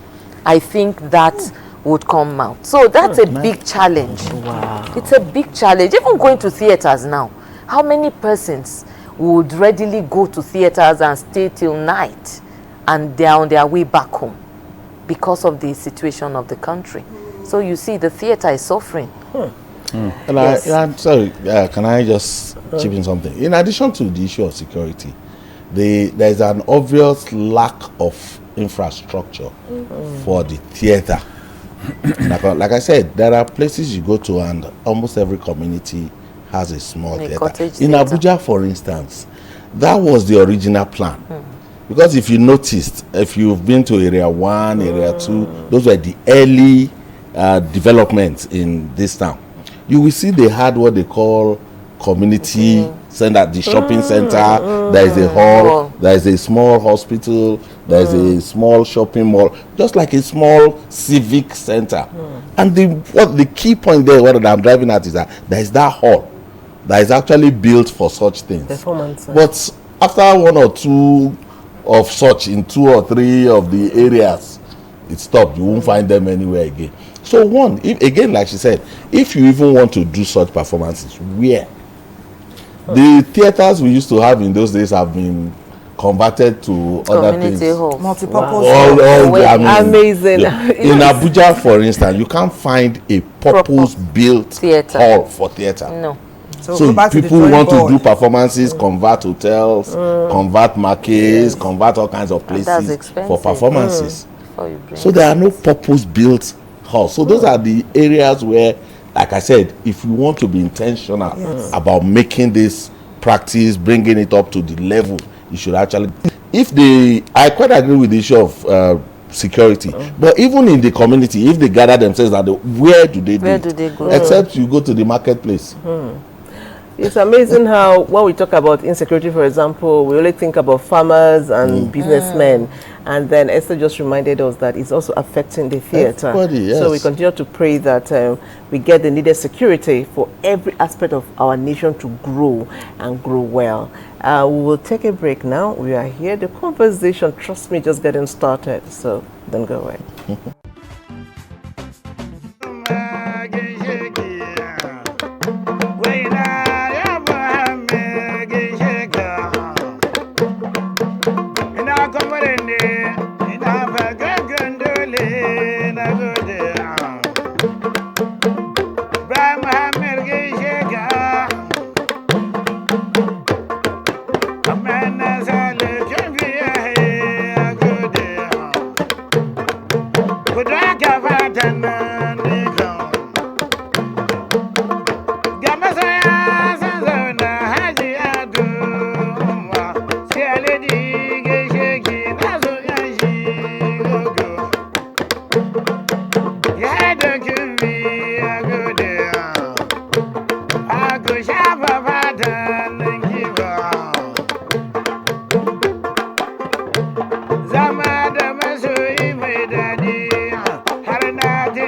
I think that would come out. So that's a big challenge. Wow. It's a big challenge. Even going to theaters now, how many persons would readily go to theaters and stay till night and they're on their way back home because of the situation of the country? So you see, the theater is suffering. And I'm sorry, can I just chip in something? In addition to the issue of security, there is an obvious lack of infrastructure for the theater. Like I said, there are places you go to and almost every community has a small theater. In Abuja, for instance, that was the original plan. Because if you noticed, if you've been to Area 1, Area 2, those were the early developments in this town. You will see they had what they call community center, the shopping center, there is a hall, there is a small hospital, there is a small shopping mall, just like a small civic center. And the key point there, what I'm driving at, is that there is that hall that is actually built for such things. But after one or two of such in 2 or 3 of the areas, it stopped. You won't find them anywhere again. So again, like she said, if you even want to do such performances, where? The theaters we used to have in those days have been converted to other things. Multi-purpose. Amazing. In Abuja, for instance, you can't find a purpose-built hall for theater. No. So people want to do performances, convert hotels, convert markets, convert all kinds of places for performances. So there are no purpose-built halls. So those are the areas where, like I said, if you want to be intentional about making this practice, bringing it up to the level, you should actually. I quite agree with the issue of security, but even in the community, if they gather themselves, where do they go? Except you go to the marketplace. It's amazing how when we talk about insecurity, for example, we only think about farmers and businessmen. And then Esther just reminded us that it's also affecting the theater. So we continue to pray that we get the needed security for every aspect of our nation to grow and grow well. We will take a break now. We are here. The conversation, trust me, just getting started. So don't go away. Zama da masoyi mai daɗi har na ji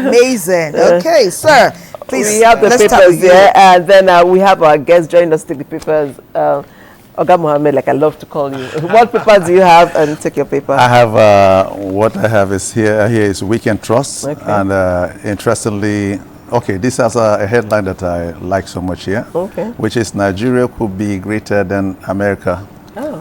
Amazing. Okay, sir. Please. We have the papers here, and then we have our guest joining us to take the papers. Oga Mohammed, like I love to call you. What papers do you have? And take your paper. I have what I have is here is Weekend Trust, okay. And interestingly, okay, this has a headline that I like so much here, okay, which is Nigeria could be greater than America,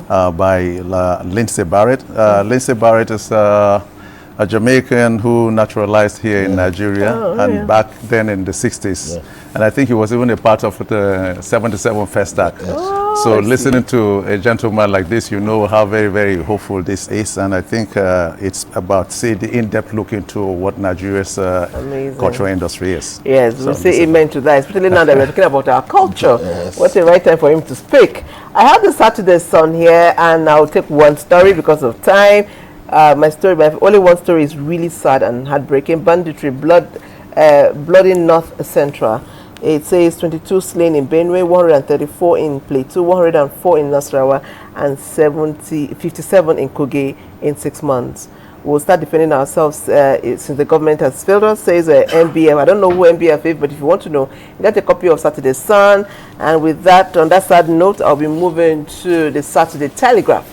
by Lindsay Barrett. Lindsay Barrett is a Jamaican who naturalized here in Nigeria, and back then in the 60s. And I think he was even a part of the 77 First Act. So listening to a gentleman like this, you know how very, very hopeful this is. And I think it's about, say, the in-depth look into what Nigeria's cultural industry is. Yes, so we say amen to that, especially now that we're talking about our culture. Yes. What a right time for him to speak. I have the Saturday Sun here, and I'll take one story because of time. My only one story is really sad and heartbreaking. Banditry, bloody North Central. It says 22 slain in Benue, 134 in Plateau, 104 in Nasarawa, and 57 in Kogi in 6 months. We'll start defending ourselves since the government has failed us, says MBF. I don't know who MBF is, but if you want to know, get a copy of Saturday Sun. And with that, on that sad note, I'll be moving to the Saturday Telegraph.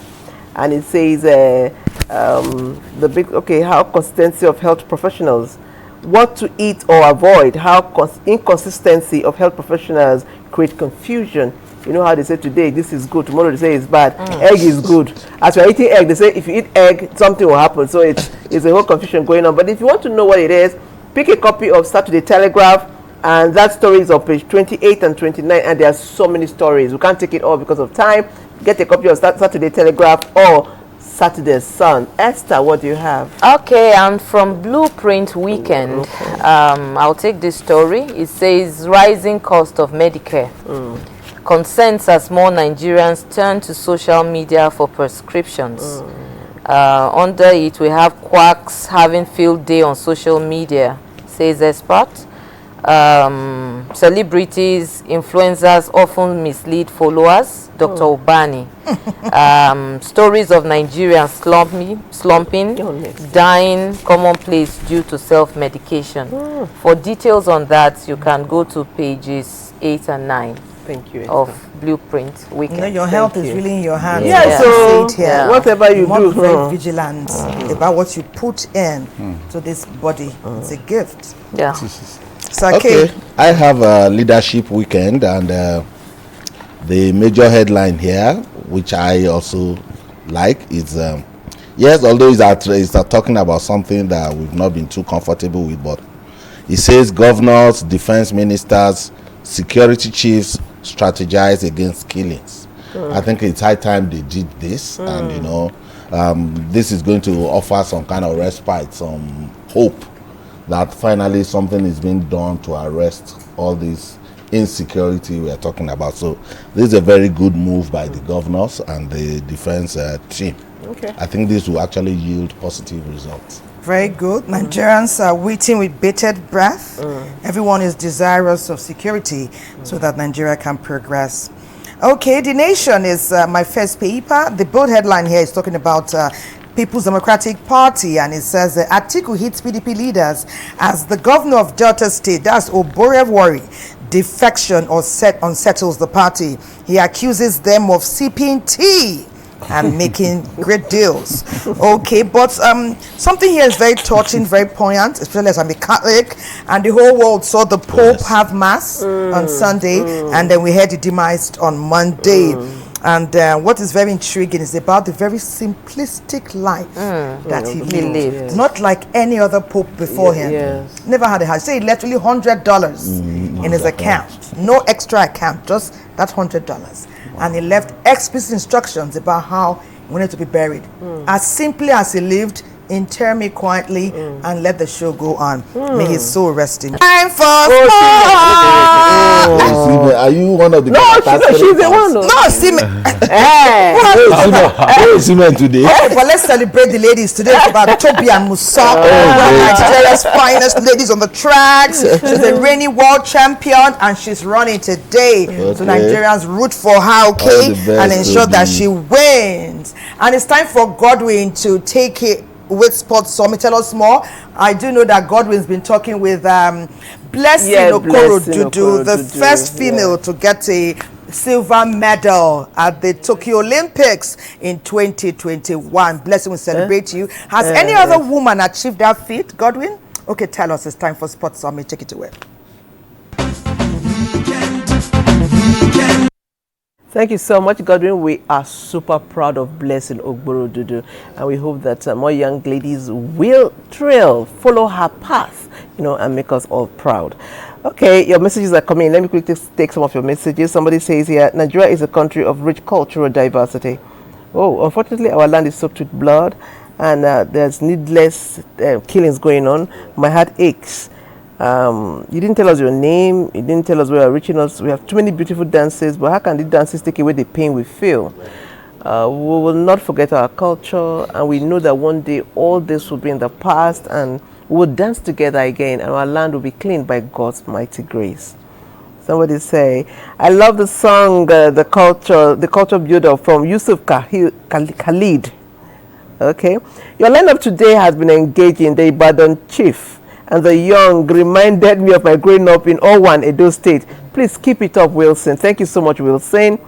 And it says how consistency of health professionals, what to eat or avoid, how inconsistency of health professionals create confusion. You know how they say today this is good, tomorrow they say it's bad. Egg is good. As you're eating egg, they say if you eat egg, something will happen. So it's a whole confusion going on. But if you want to know what it is, pick a copy of Saturday Telegraph, and that story is on page 28 and 29, and there are so many stories. We can't take it all because of time. Get a copy of Saturday Telegraph or Saturday Sun. Esther, what do you have? Okay, and from Blueprint Weekend, I'll take this story. It says rising cost of Medicare. Concerns as more Nigerians turn to social media for prescriptions. Under it, we have quacks having field day on social media, says expert. Celebrities, influencers often mislead followers, Dr. Obani. Stories of Nigerians slumping, dying, commonplace due to self-medication. For details on that, you can go to pages 8 and 9. Thank you. Of Blueprint Weekend. You know, your health is really in your hands. Yeah, so whatever you do, be very vigilant about what you put in to this body. It's a gift. Yeah. So, okay, I have a leadership weekend, and the major headline here, which I also like, is yes, although it's talking about something that we've not been too comfortable with, but it says governors, defense ministers, security chiefs strategize against killings. I think it's high time they did this, and you know, this is going to offer some kind of respite, some hope that finally something is being done to arrest all this insecurity we are talking about. So this is a very good move by the governors and the defense team. Okay. I think this will actually yield positive results. Very good. Nigerians are waiting with bated breath. Everyone is desirous of security so that Nigeria can progress. Okay, The Nation is my first paper. The bold headline here is talking about People's Democratic Party, and it says Atiku hits PDP leaders as the governor of Delta State, that's Oborevwori, defection or unsettles the party. He accuses them of sipping tea and making great deals. Okay, but something here is very touching, very poignant, especially as I'm a Catholic, and the whole world saw the Pope have Mass on Sunday, and then we heard the demise on Monday. And what is very intriguing is about the very simplistic life that he lived. Not like any other pope before him. Never had a house. Say he left only $100 in his account. No extra account, just that $100. And he left explicit instructions about how he wanted to be buried. As simply as he lived, inter me quietly and let the show go on. May his soul rest in. Time for Are you one of the? No, she's the one. No, see me. Where is Simen today? But let's celebrate the ladies today. It's about Toby and Musa, one of Nigeria's finest ladies on the tracks. She's a reigning world champion and she's running today. So Nigerians root for her, okay, and ensure that she wins. And it's time for Godwin to take it with Sports Summit. Tell us more. I do know that Godwin's been talking with Blessing Okoro Dudu, the first female to get a silver medal at the Tokyo Olympics in 2021. Blessing, will celebrate you. Has any other woman achieved that feat, Godwin? Okay, tell us. It's time for Sports Summit. Take it away. Thank you so much, Godwin. We are super proud of Blessing Ogboro Dudu, and we hope that more young ladies will follow her path, and make us all proud. Okay, your messages are coming in. Let me quickly take some of your messages. Somebody says here, Nigeria is a country of rich cultural diversity. Oh, unfortunately, our land is soaked with blood, and there's needless killings going on. My heart aches. You didn't tell us your name. You didn't tell us where you're reaching us. We have too many beautiful dances, but how can the dances take away the pain we feel? We will not forget our culture, and we know that one day all this will be in the past, and we will dance together again, and our land will be cleaned by God's mighty grace. Somebody say, I love the song, the culture builder from Yusuf Khalid. Okay, your lineup today has been engaging. The Ibadan chief and the young reminded me of my growing up in Owan, Edo State. Please keep it up, Wilson. Thank you so much, Wilson.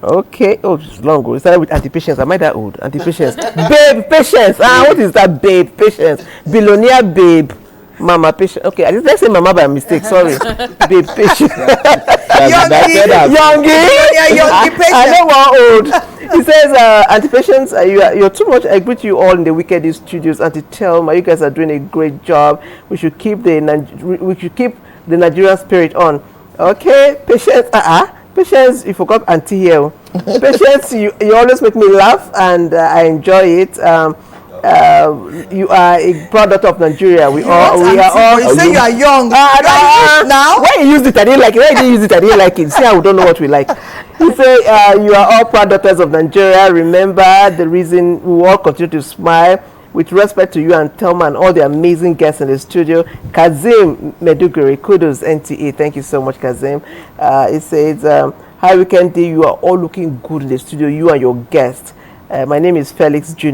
Okay. Oh, it's long ago. It started with anti-patience. Am I that old? Anti-patience. Babe, patience. What is that, babe? Patience. Billionaire, babe. Mama, patience. Okay, let's say mama by mistake. Sorry. Babe, patience. Youngie, patience. I know one old. He says, anti-patience, you're too much. I greet you all in the Wicked Studios. Anti-Telma, you guys are doing a great job. We should keep the Nigerian spirit on. Okay, patience. Patience, you forgot Auntie here. Patience, you always make me laugh, and I enjoy it. You are a product of Nigeria. We are all. You say you are young. Now? When you use it, I didn't like it. When you use it, I didn't like it. See how we don't know what we like. You say you are all proud daughters of Nigeria. Remember the reason we will all continue to smile. With respect to you and Telma and all the amazing guests in the studio, Kazim Meduguri, kudos NTA. Thank you so much, Kazim. It says, hi Weekend D, you are all looking good in the studio, you and your guests. My name is Felix Jr.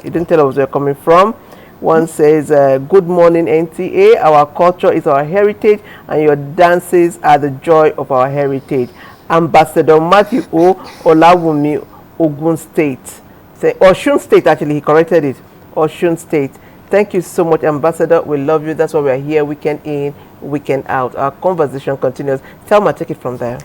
You didn't tell us where you're coming from. One says, good morning NTA, our culture is our heritage and your dances are the joy of our heritage. Ambassador Matthew O. Olawumi, Ogun State. Osun State, actually, he corrected it. Osun State. Thank you so much, Ambassador. We love you. That's why we are here, weekend in, weekend out. Our conversation continues. Thelma, take it from there.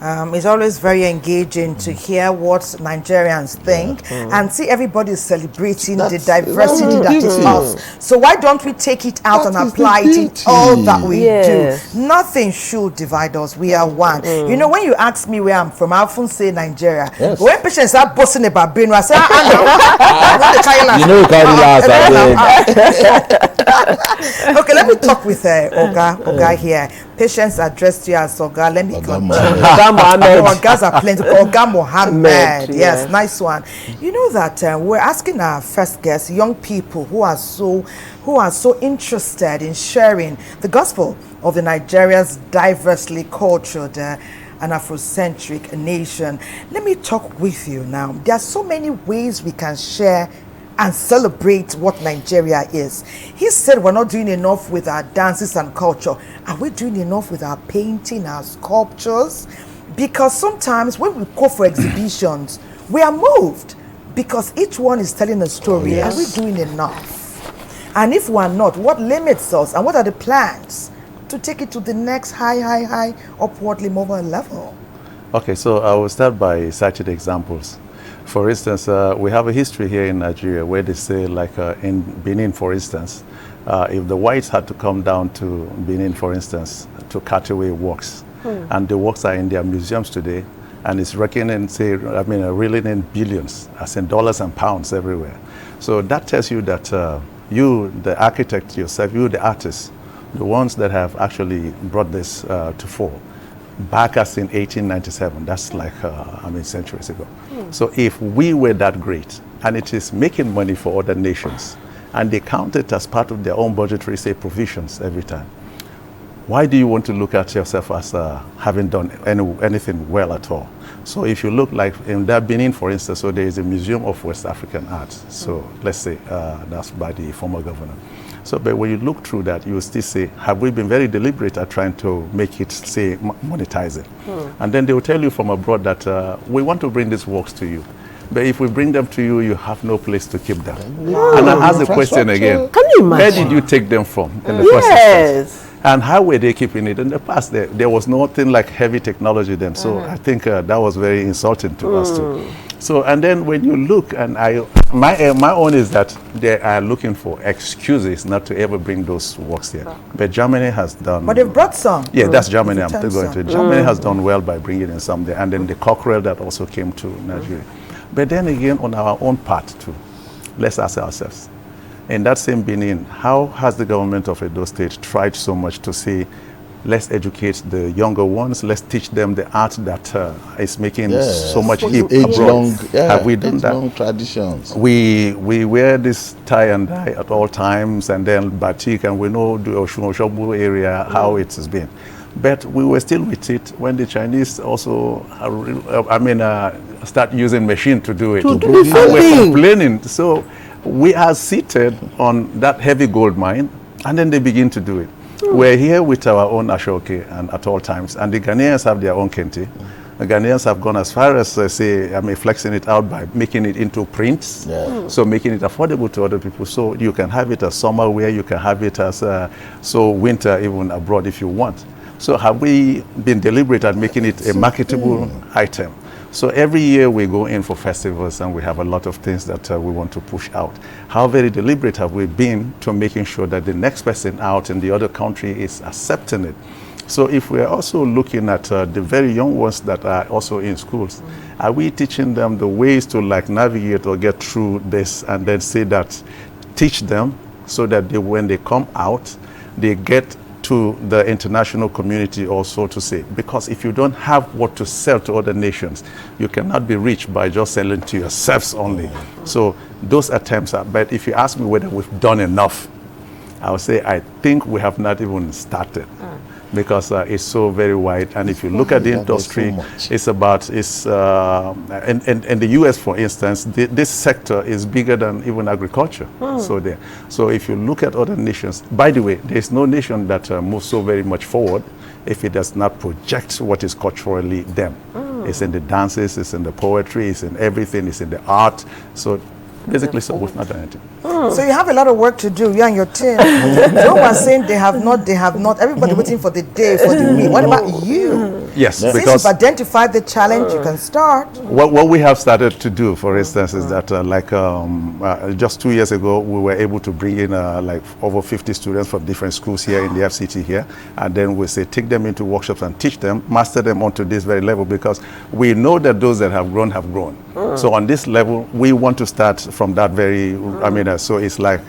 It's always very engaging to hear what Nigerians think and see everybody celebrating the diversity that is us. So why don't we take it out and apply it in all that we do? Nothing should divide us. We are one. You know, when you ask me where I'm from, I often say Nigeria. But when patients are boasting about Benue, I say, you know, you carry last. Okay, let me talk with Oga here. Patients addressed you as Oga. Let me come. Oga Mohammed. Ogas are plenty. Oga Mohammed. Yes, yeah. nice one. You know that we're asking our first guests, young people who are so interested in sharing the gospel of the Nigeria's diversely cultured an Afrocentric nation. Let me talk with you now. There are so many ways we can share and celebrate what Nigeria is. He said we're not doing enough with our dances and culture. Are we doing enough with our painting, our sculptures? Because sometimes when we go for exhibitions, we are moved because each one is telling a story. Yes. Are we doing enough? And if we're not, what limits us and what are the plans to take it to the next high, upwardly mobile level? Okay, so I will start by citing examples. For instance, we have a history here in Nigeria where they say, like in Benin, for instance, if the whites had to come down to Benin, for instance, to cut away works, and the works are in their museums today, and it's reckoning, reeling in billions, as in dollars and pounds everywhere. So that tells you that you, the architect yourself, you, the artist, the ones that have actually brought this to fore, back as in 1897, that's like, centuries ago. So if we were that great, and it is making money for other nations, and they count it as part of their own budgetary, say, provisions every time, why do you want to look at yourself as having done anything well at all? So if you look like in that Benin, for instance, so there is a Museum of West African Art. So let's say that's by the former governor. So, but when you look through that, you will still say, have we been very deliberate at trying to make it, say, monetize it? And then they will tell you from abroad that we want to bring these works to you. But if we bring them to you, you have no place to keep them. And I ask the question again, can you imagine? Where did you take them from in the first instance? And how were they keeping it? In the past, there was nothing like heavy technology then. So I think that was very insulting to us too. So, and then when you look, and my own is that they are looking for excuses not to ever bring those works here. But Germany has done. But they've brought some. Yeah, that's Germany. I'm still going to. Germany has done well by bringing in some there, and then the cockerel that also came to Nigeria. But then again, on our own part too, let's ask ourselves. In that same Benin, how has the government of Edo State tried so much to say, let's educate the younger ones, let's teach them the art that is making so much heap abroad. Have we done that? Long traditions. We wear this tie and dye at all times, and then batik, and we know the Oshun area, how it has been. But we were still with it when the Chinese also, start using machine to do it. And we're complaining. So we are seated on that heavy gold mine, and then they begin to do it. We're here with our own ashoke and at all times, and the Ghanaians have their own kente. The Ghanaians have gone as far as, flexing it out by making it into prints, so making it affordable to other people. So you can have it as summer wear, you can have it as winter even abroad if you want. So have we been deliberate at making it a marketable item? So every year we go in for festivals and we have a lot of things that we want to push out. How very deliberate have we been to making sure that the next person out in the other country is accepting it? So if we're also looking at the very young ones that are also in schools, are we teaching them the ways to navigate or get through this, and then say that, teach them so that when they come out, they get to the international community also to say, because if you don't have what to sell to other nations, you cannot be rich by just selling to yourselves only. So those attempts are, but if you ask me whether we've done enough, I would say I think we have not even started. Because it's so very wide, and if you look at the industry, it's in the U.S., for instance, this sector is bigger than even agriculture. So if you look at other nations, by the way, there is no nation that moves so very much forward if it does not project what is culturally them. It's in the dances, it's in the poetry, it's in everything, it's in the art. So basically, so we've not done anything. So you have a lot of work to do, you and your team. No one's saying they have not. Everybody waiting for the day, for the week. What about you? Yes, since because you've identified the challenge, you can start. What we have started to do, for instance, is that just 2 years ago, we were able to bring in over 50 students from different schools here in the FCT here, and then we say take them into workshops and teach them, master them onto this very level, because we know that those that have grown have grown. So on this level, we want to start from that very, so it's like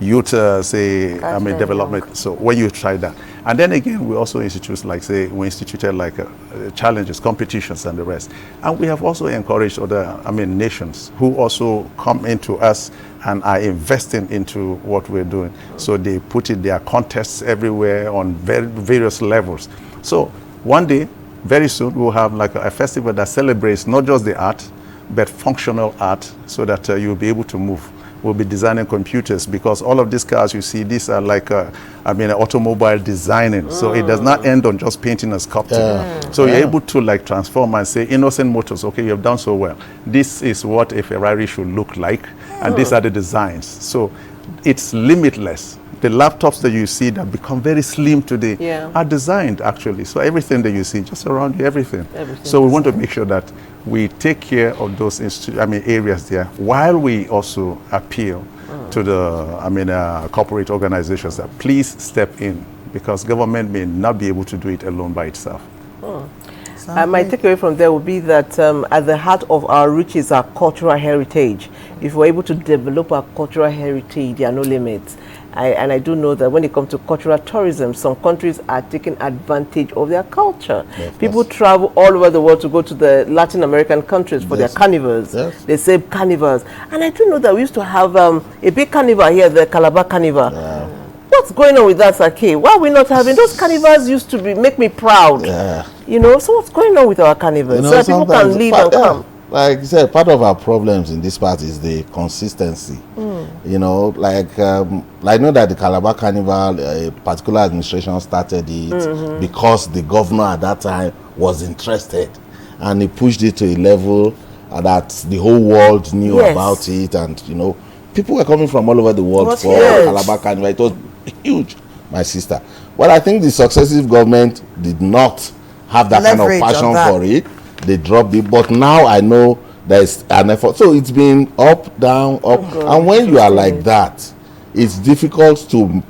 youth, development. So when you try that, and then again, we also institute we instituted challenges, competitions, and the rest. And we have also encouraged other, nations who also come into us and are investing into what we're doing. So they put their contests everywhere on various levels. So one day, very soon, we'll have a festival that celebrates not just the art, but functional art, so that you'll be able to move. We'll be designing computers, because all of these cars you see, these are automobile designing. So it does not end on just painting and sculpting. So you're able to transform and say, Innocent Motors, okay, you've done so well. This is what a Ferrari should look like, and these are the designs. So it's limitless. The laptops that you see that become very slim today are designed actually. So everything that you see just around you, everything. So we want to make sure that we take care of those areas there, while we also appeal to the corporate organizations that please step in, because government may not be able to do it alone by itself. My takeaway from there would be that at the heart of our roots is our cultural heritage. If we're able to develop our cultural heritage, there are no limits. And I do know that when it comes to cultural tourism, some countries are taking advantage of their culture. People travel all over the world to go to the Latin American countries for their carnivals. They say carnivals. And I do know that we used to have a big carnival here, the Calabar Carnival. What's going on with that, Sake? Why are we not having those carnivals? Used to make me proud. So what's going on with our carnivals? So that people can leave and come. Like you said, part of our problems in this part is the consistency. I know that the Calabar Carnival, a particular administration started it because the governor at that time was interested, and he pushed it to a level that the whole world knew about it, and people were coming from all over the world for Calabar Carnival. It was huge, my sister. Well, I think the successive government did not have that kind of passion for it. They dropped it, but now I know there's an effort. So it's been up, down, up, and when you are like that, it's difficult to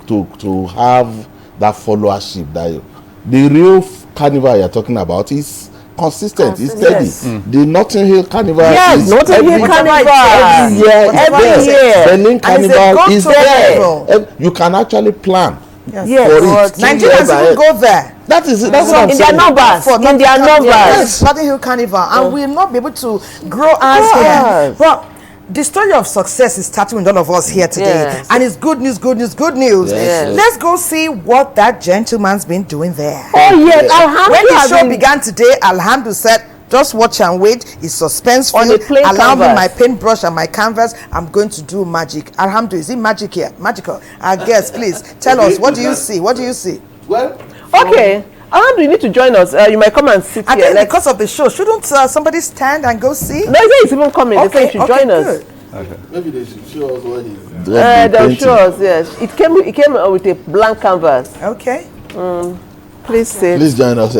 have that followership. That the real carnival you're talking about is consistent, it's steady. The Notting Hill Carnival is Notting Hill Carnival every year. Berlin Carnival is there. You can actually plan. Nigerians even go there. That's what I'm in saying. Their numbers. In their numbers. Notting Hill Carnival, and we'll not be able to grow as here. Well, the story of success is starting with all of us here today, and it's good news, good news, good news. Let's go see what that gentleman's been doing there. Oh yes, when the show began today, Alhamdulillah said, just watch and wait. It's suspense filled. Allow me my paintbrush and my canvas. I'm going to do magic. Alhamdulillah, is it magic here? Magical. I guess, please tell us, what do you see? What do you see? Well, okay. Alhamdulillah, you need to join us. You might come and sit here. Because of the show, shouldn't somebody stand and go see? No, it's even coming. They say you should join us. Maybe they should show us what he's doing. They'll show us. Yes, it came with a blank canvas. Okay. Please sit. Please join us.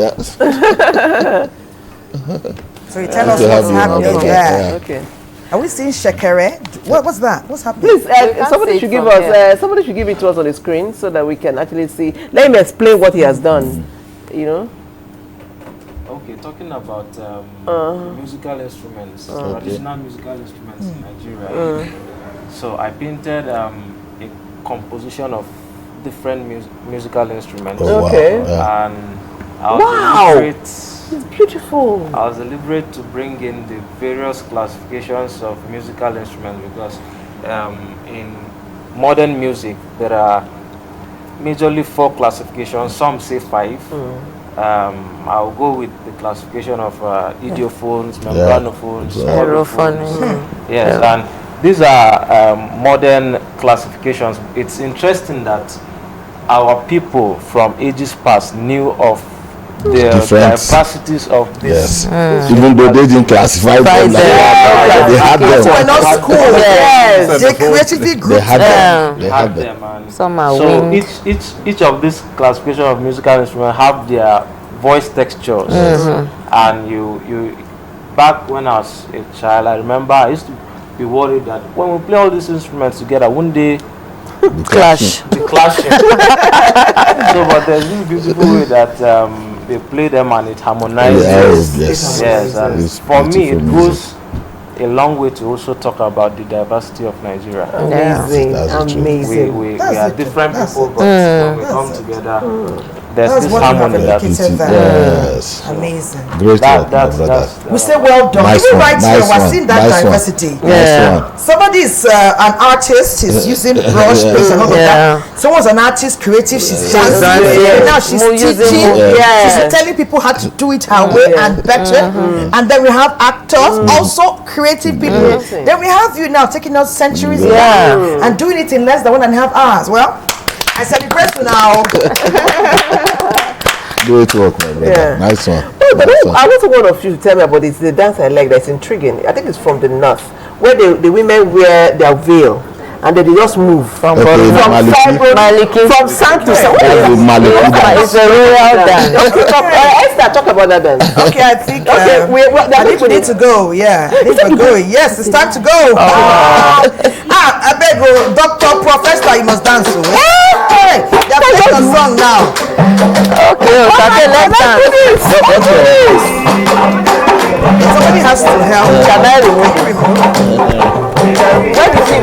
So you tell us what's happening there. Okay. Are we seeing Shekere? What's that? What's happening? Please, somebody should give us. Somebody should give it to us on the screen so that we can actually see. Let him explain what he has done. Okay, talking about musical instruments, traditional musical instruments in Nigeria. So I painted a composition of different musical instruments. Okay. And I was deliberate. It's beautiful. I was deliberate to bring in the various classifications of musical instruments, because in modern music there are majorly 4 classifications. Some say 5. I'll go with the classification of idiophones, membranophones, aerophones. Yes, and these are modern classifications. It's interesting that our people from ages past knew of the diversities of this. Even though they didn't classify them like that, they had them. We're not school. They creatively grouped them. They had them. And so each of these classification of musical instruments have their voice textures. And you back when I was a child, I remember I used to be worried that when we play all these instruments together, one day clash. The clashing. So, but there's this beautiful way that they play them and it harmonizes. Yes. And for me, it goes a long way to also talk about the diversity of Nigeria. Amazing, amazing. We are different people, but when we come together, there's this harmony that yes. Amazing. Great work, my brother. We say well done. Nice Even one, right nice here, we're one, seeing that nice one. diversity. Nice one. Somebody is an artist, she's using brush, paste, and all of that. Someone's an artist, creative, she's dancing. Now she's teaching. She's telling people how to do it her way and better. And then we have actors, also creative people. Then we have you now taking us centuries and doing it in less than 1.5 hours. Well, I celebrate you now. Great work, my brother. Nice one. But I also want of you to tell me about this. The dance I like that's intriguing. I think it's from the north, where the women wear their veil. And then they just move from Maliki. From sun to sun. It's a royal dance. Esther, talk about that dance. Okay, I think we need to go. Yeah, I think we're going. Yes, it's time to go. I beg you, Doctor, Professor, you must dance. Hey, they're playing a song now. Okay, let's dance. Somebody has to help. Can I remove? Where is he?